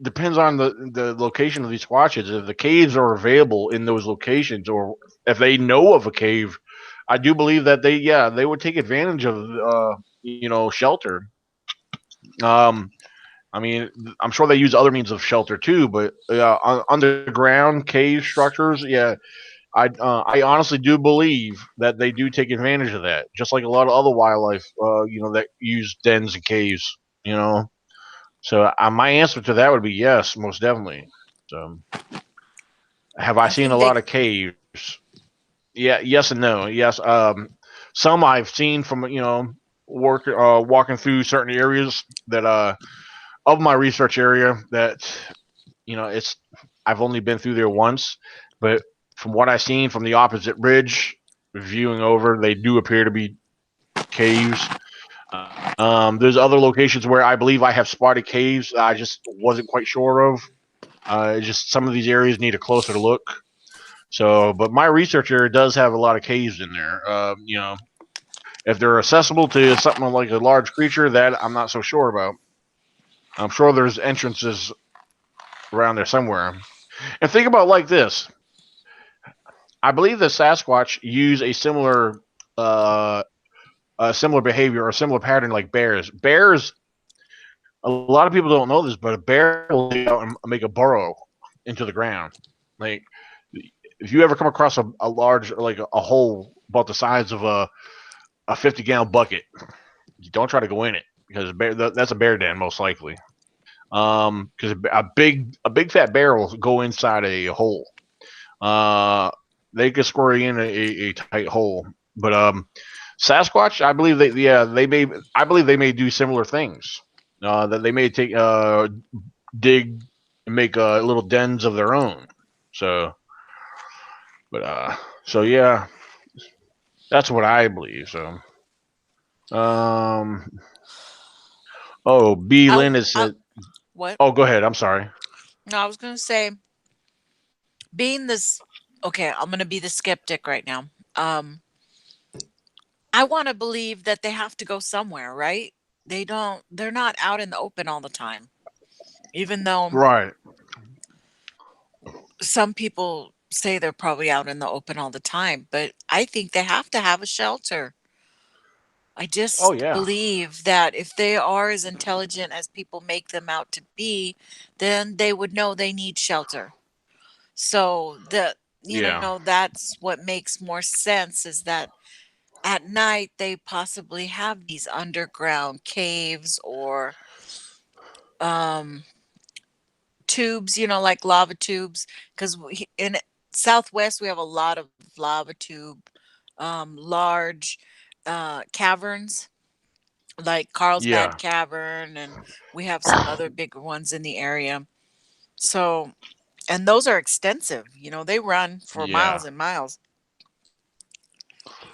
depends on the location of these squatches. If the caves are available in those locations, or if they know of a cave I do believe that they would take advantage of shelter. Um, I mean, I'm sure they use other means of shelter too, but underground cave structures, yeah, I honestly do believe that they do take advantage of that, just like a lot of other wildlife, that use dens and caves, you know. So my answer to that would be yes, most definitely. So, have I I seen a think lot they of caves? Yeah, yes and no. Yes, some I've seen from walking through certain areas that of my research area that it's I've only been through there once, but from what I've seen from the opposite ridge, viewing over, they do appear to be caves. There's other locations where I believe I have spotted caves I just wasn't quite sure of. Just some of these areas need a closer look. So, but my research area does have a lot of caves in there. If they're accessible to something like a large creature, that I'm not so sure about. I'm sure there's entrances around there somewhere. And think about it like this: I believe the Sasquatch use uh, a similar behavior or a similar pattern like bears. Bears, a lot of people don't know this, but a bear will dig out and make a burrow into the ground. Like, if you ever come across a large, like a hole about the size of a 50-gallon bucket, you don't try to go in it because that's a bear den most likely. Because a big fat bear will go inside a hole. Uh, they can square you in a tight hole. But Sasquatch, I believe I believe they may do similar things. That they may dig and make little dens of their own. So, but so yeah, that's what I believe. So, um, oh, B. Lynn is I said. what? Oh, go ahead. I'm sorry. No, I was going to say being this okay, I'm going to be the skeptic right now. Um I want to believe that they have to go somewhere, right? They're not out in the open all the time. Even though Right. some people say they're probably out in the open all the time, but I think they have to have a shelter. I Oh just yeah. believe that if they are as intelligent as people make them out to be, then they would know they need shelter. So Yeah. that's what makes more sense is that at night they possibly have these underground caves or um tubes, like lava tubes, because in Southwest we have a lot of lava tube, large caverns like Carlsbad Yeah. Cavern, and we have some other bigger ones in the area. So, and those are extensive. They run for Yeah. miles and miles,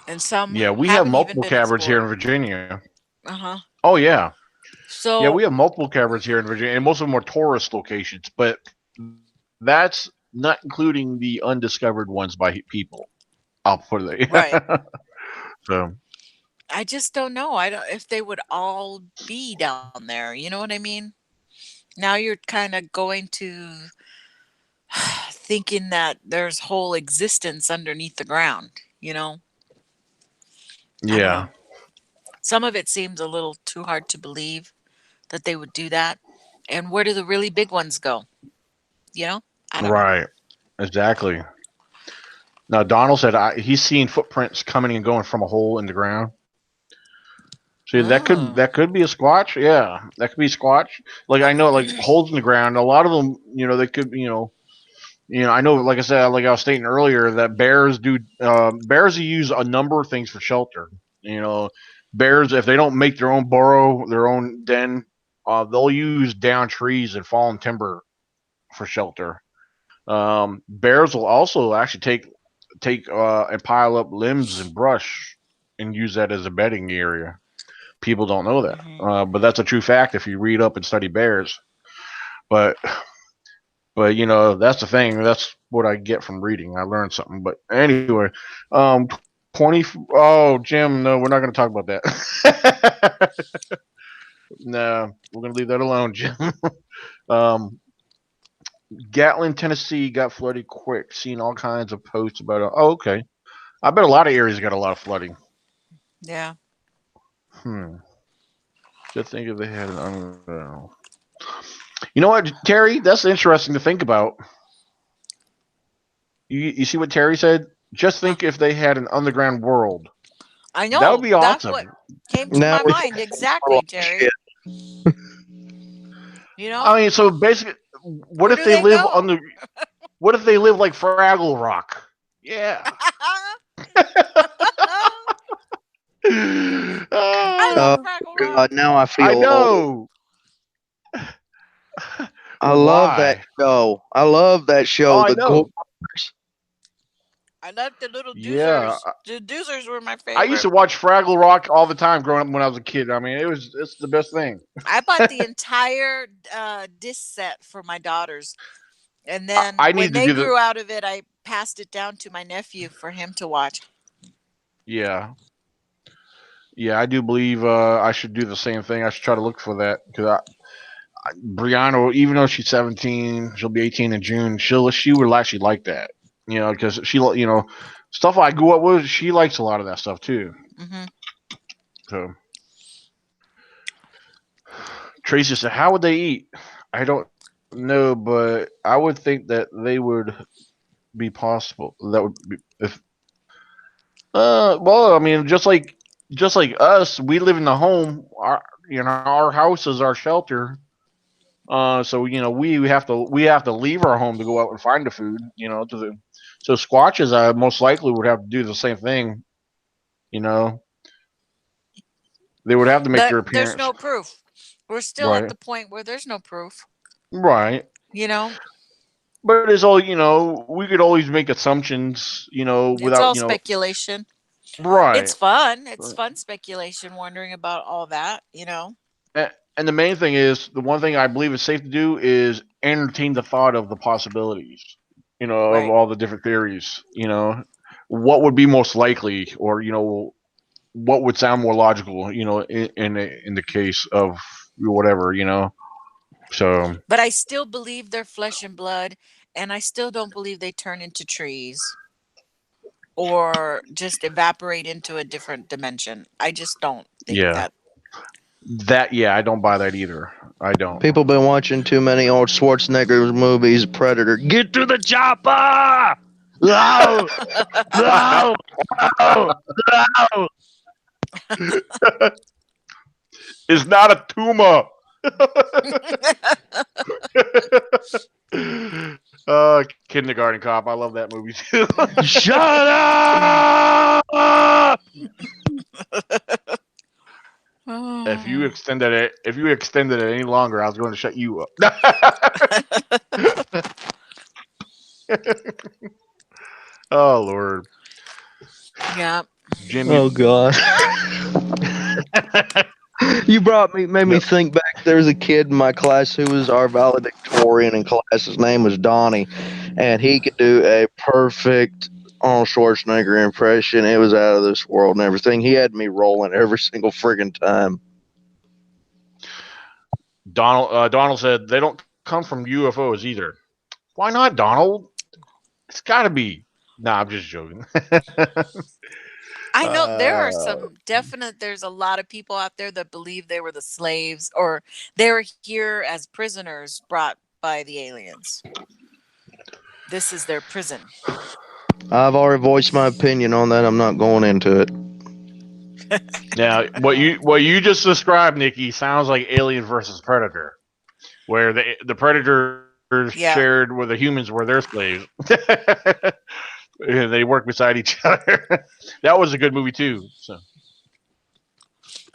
and some Yeah. We have haven't even multiple been caverns here in explored. Virginia. Uh huh. Oh yeah. Yeah, we So, have multiple caverns here in Virginia, and most of them are tourist locations. But that's not including the undiscovered ones by people. I'll put it. right. So I just don't know. I don't if they would all be down there. You know what I mean? Now you're kind of going to thinking that there's whole existence underneath the ground. I don't yeah. know. Some of it seems a little too hard to believe that they would do that. And where do the really big ones go? You know? I don't know. Right. Exactly. Now Donald said he's seen footprints coming and going from a hole in the ground. See, Oh. that could be a squatch. Yeah, that could be squatch. Like I know, like holes in the ground. A lot of them, they could, I know, like I said, like I was stating earlier, that bears use a number of things for shelter. You know, bears if they don't make their own burrow, their own den, they'll use down trees and fallen timber for shelter. Bears will also actually take and pile up limbs and brush and use that as a bedding area. People don't know that, Hmm. but that's a true fact if you read up and study bears. But that's the thing. That's what I get from reading. I learned something. But anyway, 20. Oh, Jim, no, we're not going to talk about that. No, we're going to leave that alone, Jim. um, Gatlin, Tennessee got flooded quick. Seen all kinds of posts about it. Oh, okay. I bet a lot of areas got a lot of flooding. Yeah. Hmm. Just think if they had an underground. You know what, Terry? That's interesting to think about. You see what Terry said? Just Uh, think if they had an underground world. I That would know. be That's what awesome. came to Now my we mind. a lot Exactly, of shit. Terry. You know, I mean, so basically, what where if do they they live go? under? What if they live like Fraggle Rock? Yeah. I Oh love Ah, Fraggle God, Rock. now I I feel old. know. I love that Why? show. I love that Oh, show. I The Gore. know. I love the little Yeah, doozers. The doozers were my I used favorite. to watch Fraggle Rock all the time growing up when I was a kid. I mean, it's the best thing. I bought the entire disc set for my daughters. And then I when need to they do the grew out of it, I passed it down to my nephew for him to watch. yeah. Yeah, I do believe I should do the same thing. I should try to look for that because Brianna, even though she's 17, she'll be 18 in June. She would actually like that, because stuff I grew up with. She likes a lot of that stuff too. Hmm. So Tracy said, "How would they eat?" I don't know, but I would think that they would be possible. That would be if. Well, I mean, just like us, we live in the home. Our house is our shelter. So we have to leave our home to go out and find the food. So squatches, most likely would have to do the same thing. You know, they would have to make But their there's appearance. no proof. We're still at Right, the point where there's no proof. right. You know, But it's all we could always make assumptions. it's Without all speculation. It's right. fun. It's fun speculation, wondering about all that, you know. And the main thing is the one thing I believe is safe to do is entertain the thought of the possibilities. Of Right. all the different theories. What would be most likely, or what would sound more logical, in the case of whatever. So But I still believe they're flesh and blood, and I still don't believe they turn into trees or just evaporate into a different dimension. I just don't think yeah, that. yeah, I don't buy that either. I don't. People been watching too many old Schwarzenegger movies. Predator. Get to the chopper! No! No! No! No! It's not a tumor. Kindergarten Cop. I love that movie too. Shut up! if you extended it any longer, I was going to shut you up. Oh Lord, Yeah. Jimmy. Oh God. You made me Yep. think back. There was a kid in my class who was our valedictorian in class. His name was Donnie, and he could do a perfect Arnold Schwarzenegger impression. It was out of this world and everything. He had me rolling every single friggin' time. Donald said they don't come from UFOs either. Why not, Donald? It's got to be. Nah, I'm just joking. I know there are uh, some definite, there's a lot of people out there that believe they were the slaves or they were here as prisoners brought by the aliens. This is their prison. I've already voiced my opinion on that. I'm not going into it. now, what you just described, Nikki, sounds like Alien versus Predator, where the predators shared Yeah. where the humans were their slaves. And they work beside each other. That was a good movie too. So,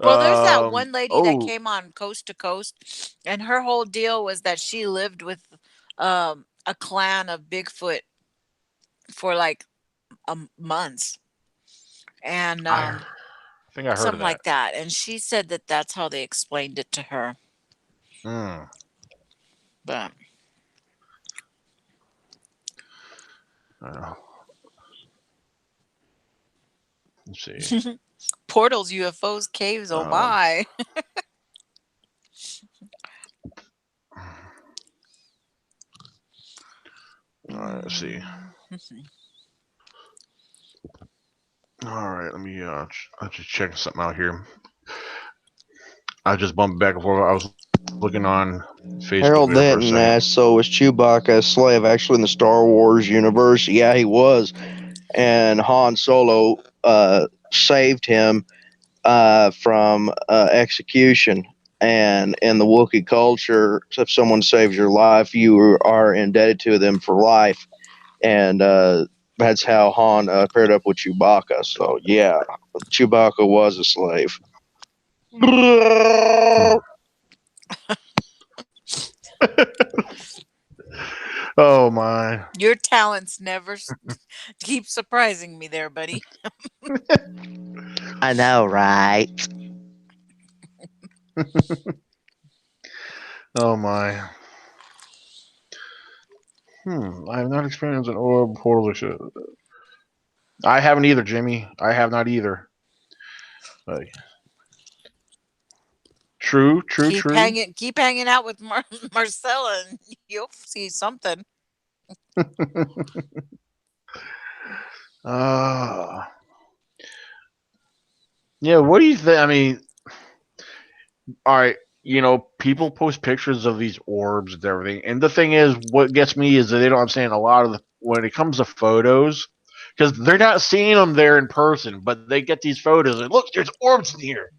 Well, there's that one lady that oh, came on Coast to Coast, and her whole deal was that she lived with a clan of Bigfoot for like months and I think I heard of something that. like that. And she said that that's how they explained it to her. Mm, But I don't know. Let's see. portals, UFOs, caves, oh Um, my. let's see. All right, let me I'm just checking something out here. I just bumped back and forth. I was looking on Facebook there Harold for a Denton second. asked, so was Chewbacca a slave actually in the Star Wars universe? Yeah, he was. And Han Solo saved him from execution. And in the Wookiee culture, if someone saves your life, you are indebted to them for life. And that's how Han paired up with Chewbacca. So, yeah, Chewbacca was a slave. Oh my. Your talents never keep surprising me there, buddy. I know, right? Oh my. I have not experienced an orb portal. I haven't either, Jimmy. I have not either. Like, true, true, true. Keep hanging out with Marcella, and you'll see something. uh, yeah, what do you think? I mean, all right, people post pictures of these orbs and everything. And the thing is, what gets me is that they don't understand a lot of when it comes to photos, because they're not seeing them there in person, but they get these photos and look, there's orbs in here.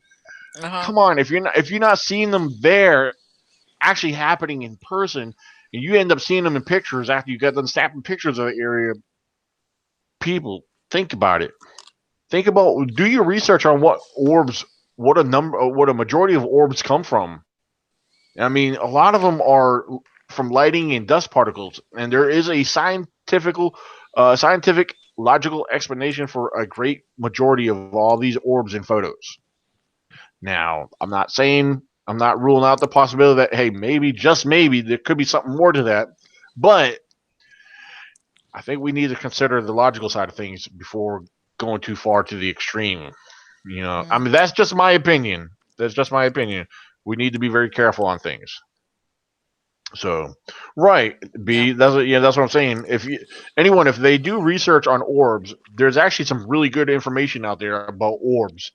Uh huh. Come on, if you're not seeing them there actually happening in person, and you end up seeing them in pictures after you got them snapping pictures of the area, people think about it. Think about do your research on what a majority of orbs come from. I mean, a lot of them are from lighting and dust particles, and there is a scientific logical explanation for a great majority of all these orbs in photos. Now, I'm not ruling out the possibility that hey, maybe just maybe there could be something more to that, but I think we need to consider the logical side of things before going too far to the extreme. I mean that's just my opinion. That's just my opinion. We need to be very careful on things. So, right, Yeah. B. That's what I'm saying. If they do research on orbs, there's actually some really good information out there about orbs.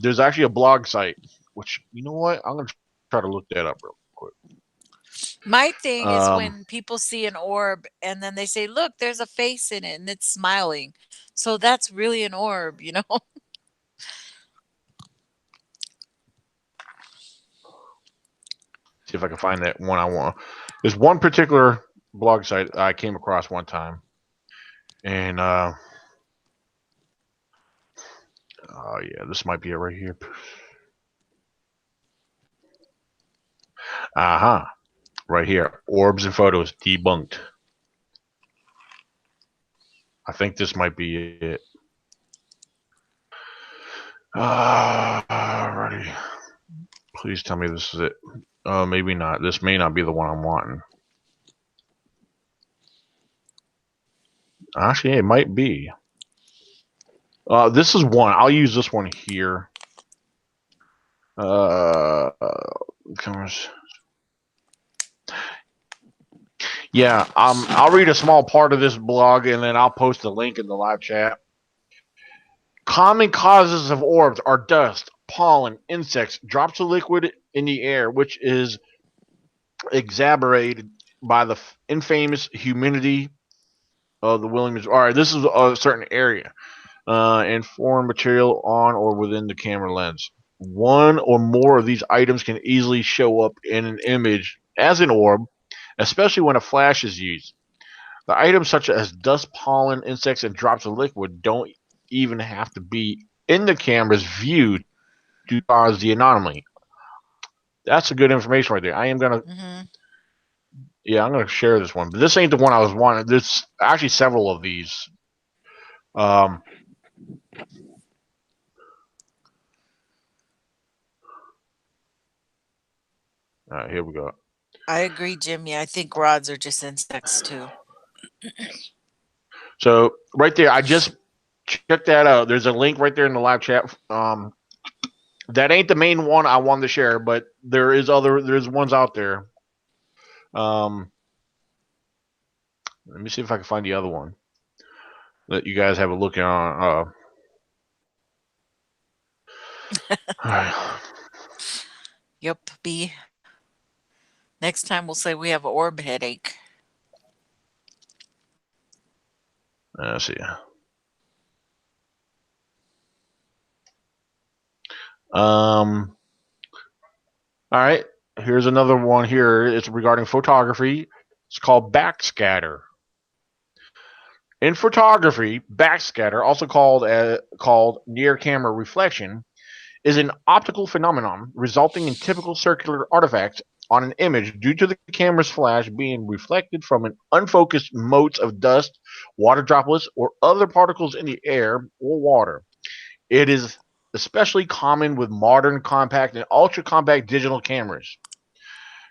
There's actually a blog site, which you know what, I'm gonna try to look that up real quick. My thing is Um, when people see an orb and then they say, "Look, there's a face in it and it's smiling." So that's really an orb, you know? see if I can find that one I want. There's one particular blog site I came across one time, and oh yeah, this might be it right here. Aha, right here. Orbs and photos debunked. I think this might be it. Alrighty. Please tell me this is it. Maybe not. This may not be the one I'm wanting. Actually, it might be. This is one. I'll use this one here. Uh, comes. Yeah. I'll read a small part of this blog and then I'll post a link in the live chat. Common causes of orbs are dust, pollen, insects, drops of liquid in the air, which is exacerbated by the infamous humidity of the Williams. All right, this is a certain area and foreign material on or within the camera lens. One or more of these items can easily show up in an image as an orb, especially when a flash is used. The items such as dust, pollen, insects, and drops of liquid don't even have to be in the camera's view to cause the anomaly. That's a good information right there. Mhm. I'm gonna share this one, but this ain't the one I was wanting. There's actually several of these. Um, all right, here we go. I agree, Jimmy. I think rods are just insects too. So right there, I just checked that out. There's a link right there in the live chat. That ain't the main one I wanted to share, but there's ones out there. Um, let me see if I can find the other one that you guys have a look on. All right. Yep, B. Next time we'll say we have an orb headache. Let's see. Um. All right. Here's another one here. It's regarding photography. It's called backscatter. In photography, backscatter, also called near camera reflection, is an optical phenomenon resulting in typical circular artifacts on an image due to the camera's flash being reflected from an unfocused motes of dust, water droplets, or other particles in the air or water. It is especially common with modern compact and ultra compact digital cameras.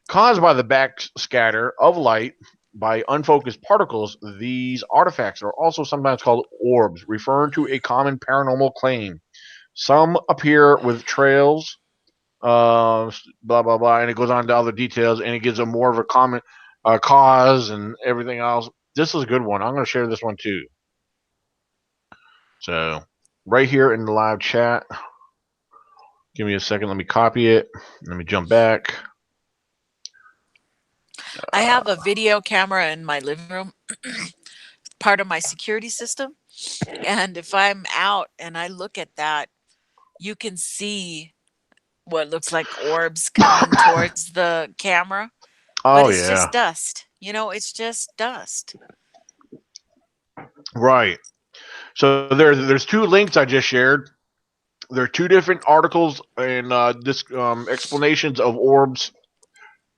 Caused by the backscatter of light by unfocused particles, these artifacts are also sometimes called orbs, referring to a common paranormal claim. Some appear with trails, blah blah blah, and it goes on to other details, and it gives a more of a common cause and everything else. This is a good one. I'm going to share this one too. So, right here in the live chat, give me a second. Let me copy it. Let me jump back. I have a video camera in my living room, part of my security system. And if I'm out and I look at that, you can see what looks like orbs coming towards the camera, but Oh it's just yeah, dust. It's just dust. right. So there's two links I just shared. There are two different articles and explanations of orbs.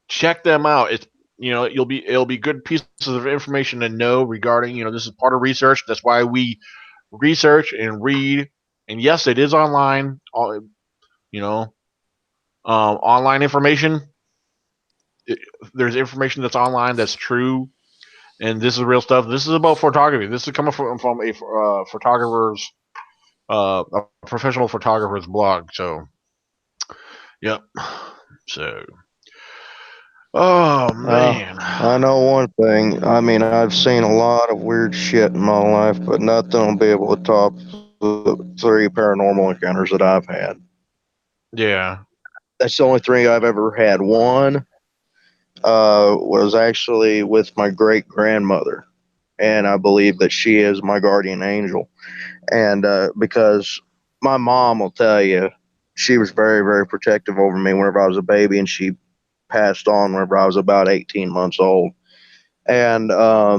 Check them out. It's it'll be good pieces of information to know regarding this is part of research. That's why we research and read. And yes, it is online. You know, online information. It, there's information that's online that's true, and this is real stuff. This is about photography. This is coming from a photographer's a professional photographer's blog. So, yep. So, oh man. I know one thing. I mean, I've seen a lot of weird shit in my life, but nothing will be able to top the 3 paranormal encounters that I've had. Yeah. That's the only 3 I've ever had. One was actually with my great grandmother, and I believe that she is my guardian angel. And because my mom will tell you, she was very, very protective over me whenever I was a baby, and she passed on whenever I was about 18 months old. And uh,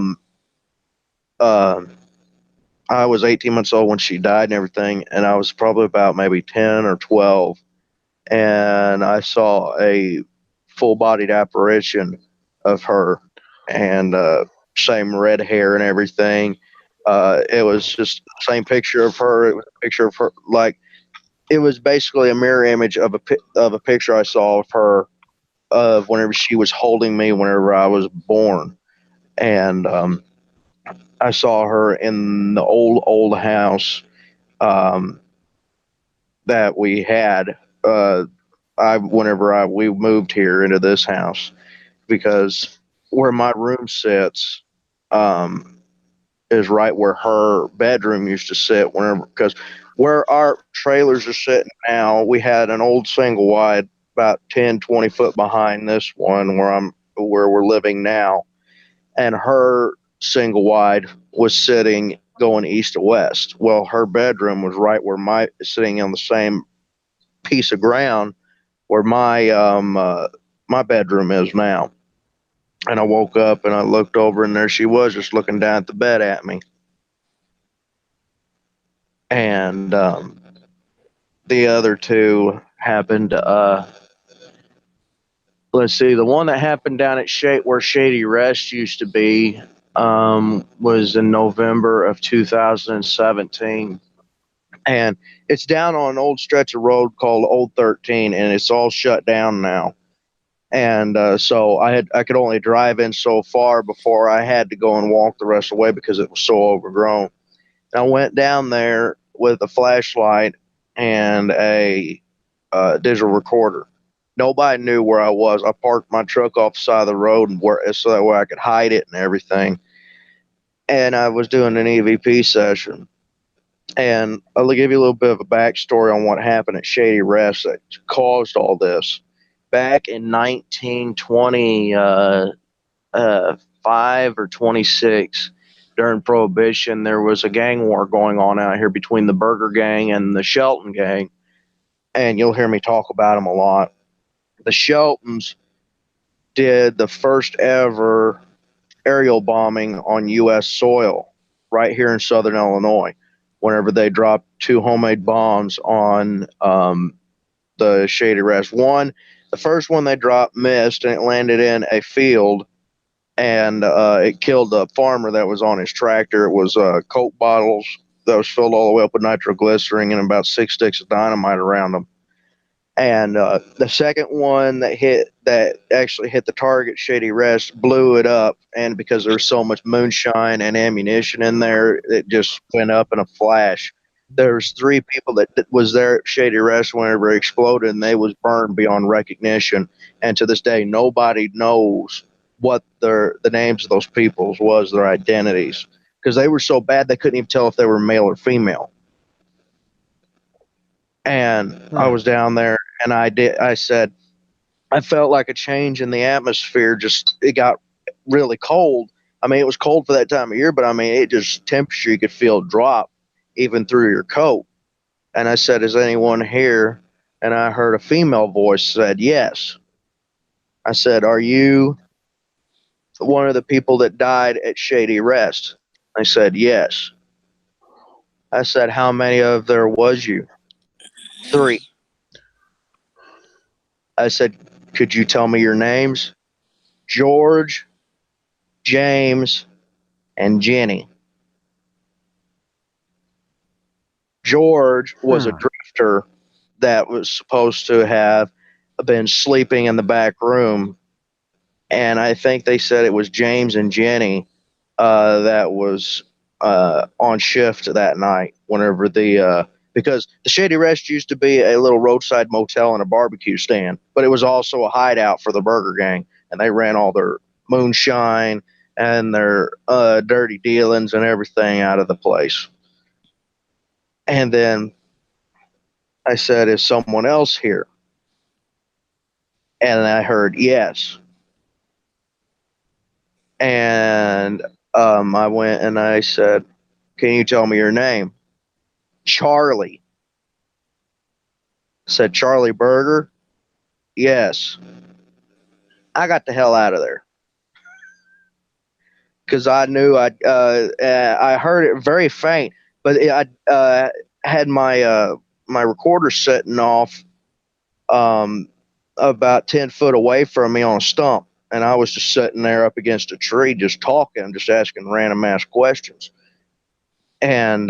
I was 18 months old when she died and everything, and I was probably about maybe 10 or 12, and I saw a full-bodied apparition of her, and same red hair and everything. It was just the same picture of her. It was a picture of her, like it was basically a mirror image of a picture I saw of her of whenever she was holding me whenever I was born, and I saw her in the old house um, that we had. We moved here into this house because where my room sits um, is right where her bedroom used to sit. Whenever because where our trailers are sitting now, we had an old single wide about 10-20 foot behind this one where we're living now, and her single wide was sitting going east to west. Well, her bedroom was right where my sitting on the same piece of ground where my bedroom is now. And I woke up and I looked over, and there she was, just looking down at the bed at me. And the other 2 happened. Let's see, the one that happened down at where Shady Rest used to be was in November of 2017, and it's down on an old stretch of road called Old 13, and it's all shut down now. And so I could only drive in so far before I had to go and walk the rest of the way because it was so overgrown. And I went down there with a flashlight and a digital recorder. Nobody knew where I was. I parked my truck off the side of the road so that way I could hide it and everything. And I was doing an EVP session. And I'll give you a little bit of a backstory on what happened at Shady Rest that caused all this. Back in 1925 or 26, during Prohibition, there was a gang war going on out here between the Burger Gang and the Shelton Gang. And you'll hear me talk about them a lot. The Sheltons did the first ever aerial bombing on U.S. soil right here in southern Illinois whenever they dropped two homemade bombs on the Shady Rest. The first one they dropped missed and it landed in a field and it killed the farmer that was on his tractor. It was Coke bottles that was filled all the way up with nitroglycerin and about 6 sticks of dynamite around them. And the second one that actually hit the target, Shady Rest, blew it up. And because there was so much moonshine and ammunition in there, it just went up in a flash. There was three people that was there at Shady Rest whenever it exploded, and they was burned beyond recognition. And to this day, nobody knows what the names of those peoples was, their identities, because they were so bad they couldn't even tell if they were male or female. And I was down there, and I said, I felt like a change in the atmosphere. Just it got really cold. I mean, it was cold for that time of year, but I mean, it just temperature you could feel drop even through your coat. And I said, "Is anyone here?" And I heard a female voice said, "Yes." I said, "Are you one of the people that died at Shady Rest?" I said, "Yes." I said, "How many of there was you?" "Three." I said, "Could you tell me your names?" "George, James, and Jenny." George was a drifter that was supposed to have been sleeping in the back room, and I think they said it was James and Jenny that was on shift that night. Whenever because the Shady Rest used to be a little roadside motel and a barbecue stand, but it was also a hideout for the Burger Gang, and they ran all their moonshine and their dirty dealings and everything out of the place. And then I said, "Is someone else here?" And I heard yes. And I went and I said, "Can you tell me your name?" "Charlie." I said, "Charlie Burger?" "Yes." I got the hell out of there because I knew I heard it very faint, but I had my recorder setting off um, about 10 foot away from me on a stump, and I was just sitting there up against a tree, just talking, just asking random ass questions. And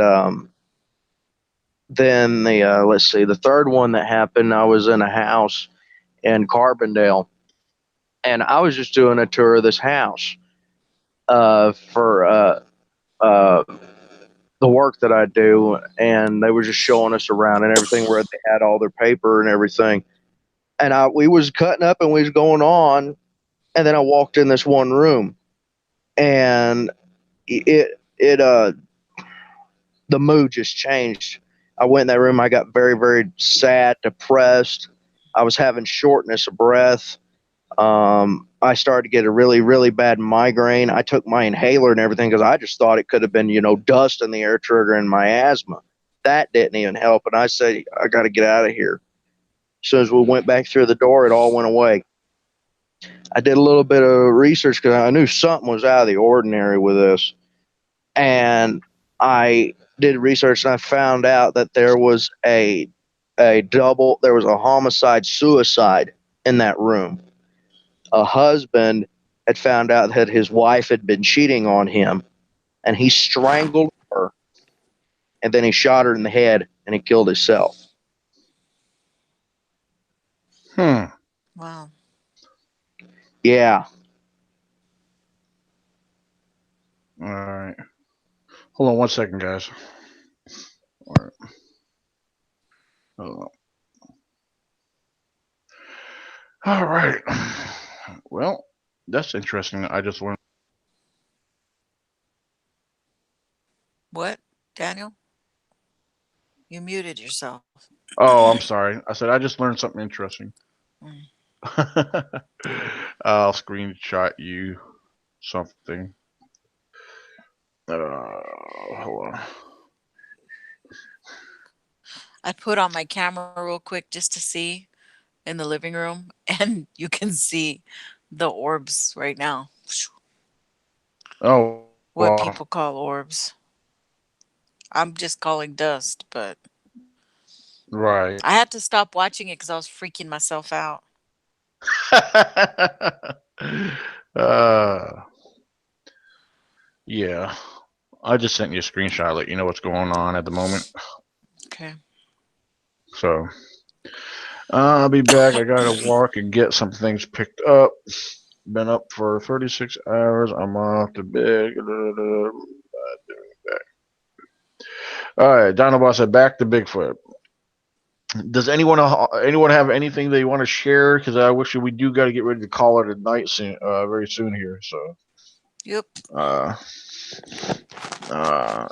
then let's see, the third one that happened, I was in a house in Carbondale, and I was just doing a tour of this house for uh, the work that I do, and they were just showing us around and everything where they had all their paper and everything. And we was cutting up and we was going on, and then I walked in this one room, and it the mood just changed. I went in that room. I got very, very sad, depressed. I was having shortness of breath. I started to get a really, really bad migraine. I took my inhaler and everything because I just thought it could have been, dust in the air triggering my asthma. That didn't even help. And I said, I got to get out of here. As soon as we went back through the door, it all went away. I did a little bit of research because I knew something was out of the ordinary with this. And I did research and I found out that there was a homicide suicide in that room. A husband had found out that his wife had been cheating on him, and he strangled her, and then he shot her in the head and he killed himself. Wow. Yeah. All right. Hold on 1 second, guys. All right. All right. Well, that's interesting. I just learned. What, Daniel? You muted yourself. Oh, I'm sorry. I said I just learned something interesting. Mm. I'll screenshot you something. Hold on. I put on my camera real quick just to see in the living room, and you can see the orbs right now. Oh, What well, people call orbs. I'm just calling dust, but right. I had to stop watching it because I was freaking myself out. uh, yeah. I just sent you a screenshot, let you know what's going on at the moment. Okay. So I'll be back. I gotta walk and get some things picked up. Been up for 36 hours. I'm off to bed. All right, Dinobot said back to Bigfoot. Does anyone have anything they want to share? Because I wish we do got to get ready to call it a night soon, very soon here. So, Yep. uh, uh,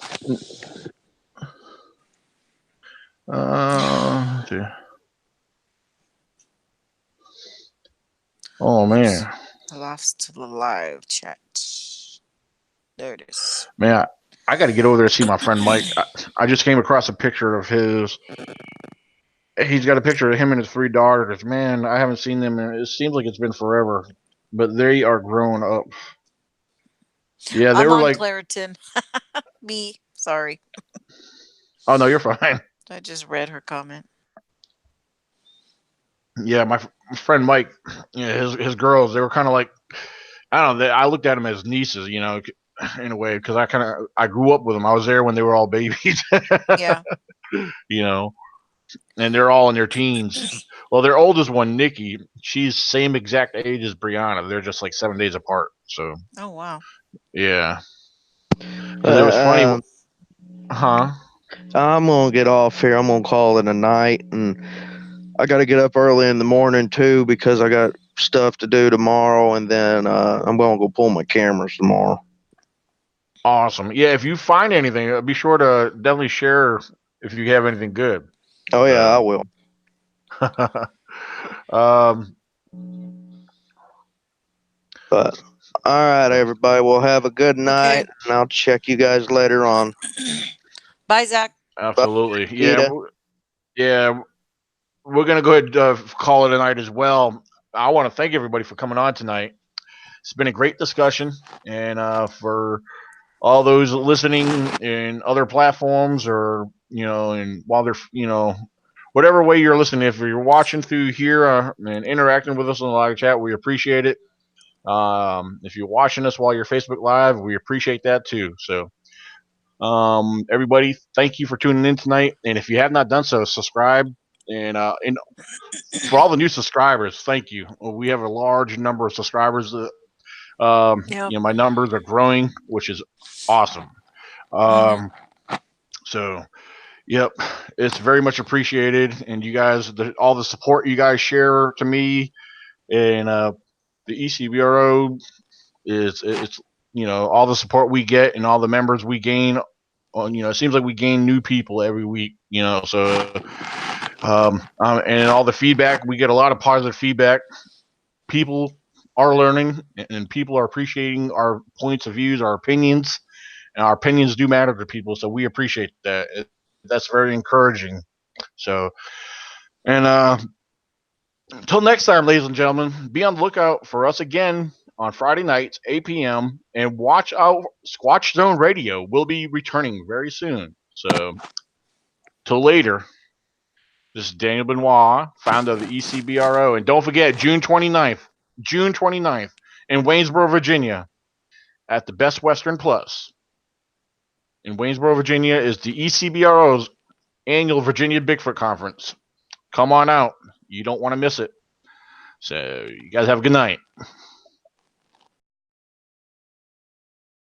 uh, oh Oops. man, I lost the live chat. There it is. man, I got to get over there to see my friend Mike. I just came across a picture of his. He's got a picture of him and his three daughters. Man, I haven't seen them. It seems like it's been forever, but they are grown up. Yeah, they I'm were on like, Claritin. Me. Sorry. oh no, you're fine. I just read her comment. Yeah, my friend Mike, yeah, his girls, they were kind of like, I don't know. I looked at them as nieces, in a way, because I grew up with them. I was there when they were all babies, Yeah. you know, and they're all in their teens. Well, their oldest one, Nikki, she's same exact age as Brianna. They're just like 7 days apart. So Oh, wow. yeah, because it was funny, Uh, huh? I'm gonna get off here. I'm gonna call it a night, and I got to get up early in the morning too because I got stuff to do tomorrow, and then I'm gonna go pull my cameras tomorrow. Awesome. Yeah, if you find anything, be sure to definitely share if you have anything good. Oh yeah, I So, will. um, But all right, everybody. Well, have a good Okay. night, and I'll check you guys later on. Bye, Zach. Bye, absolutely. Yeah, Kita. yeah. We're gonna go ahead and call it a night as well. I want to thank everybody for coming on tonight. It's been a great discussion, and for all those listening in other platforms, or and while they're whatever way you're listening, if you're watching through here and interacting with us on the live chat, we appreciate it. If you're watching us while you're Facebook Live, we appreciate that too. So, everybody, thank you for tuning in tonight. And if you have not done so, subscribe. And for all the new subscribers, thank you. We have a large number of subscribers. Yep. My numbers are growing, which is awesome. Mm-hmm. Um, so, yep, it's very much appreciated. And you guys, all the support you guys share to me and the ECBRO it's all the support we get and all the members we gain. It seems like we gain new people every week. So and all the feedback we get a lot of positive feedback. People are learning and people are appreciating our points of views, our opinions, and our opinions do matter to people. So we appreciate that. That's very encouraging. So and until next time, ladies and gentlemen, be on the lookout for us again on Friday nights, 8 p.m. And watch out, Squatch Zone Radio will be returning very soon. So, till later, this is Daniel Benoit, founder of the ECBRO. And don't forget, June 29th, in Waynesboro, Virginia, at the Best Western Plus. In Waynesboro, Virginia, is the ECBRO's annual Virginia Bigfoot Conference. Come on out. You don't want to miss it. So, you guys have a good night.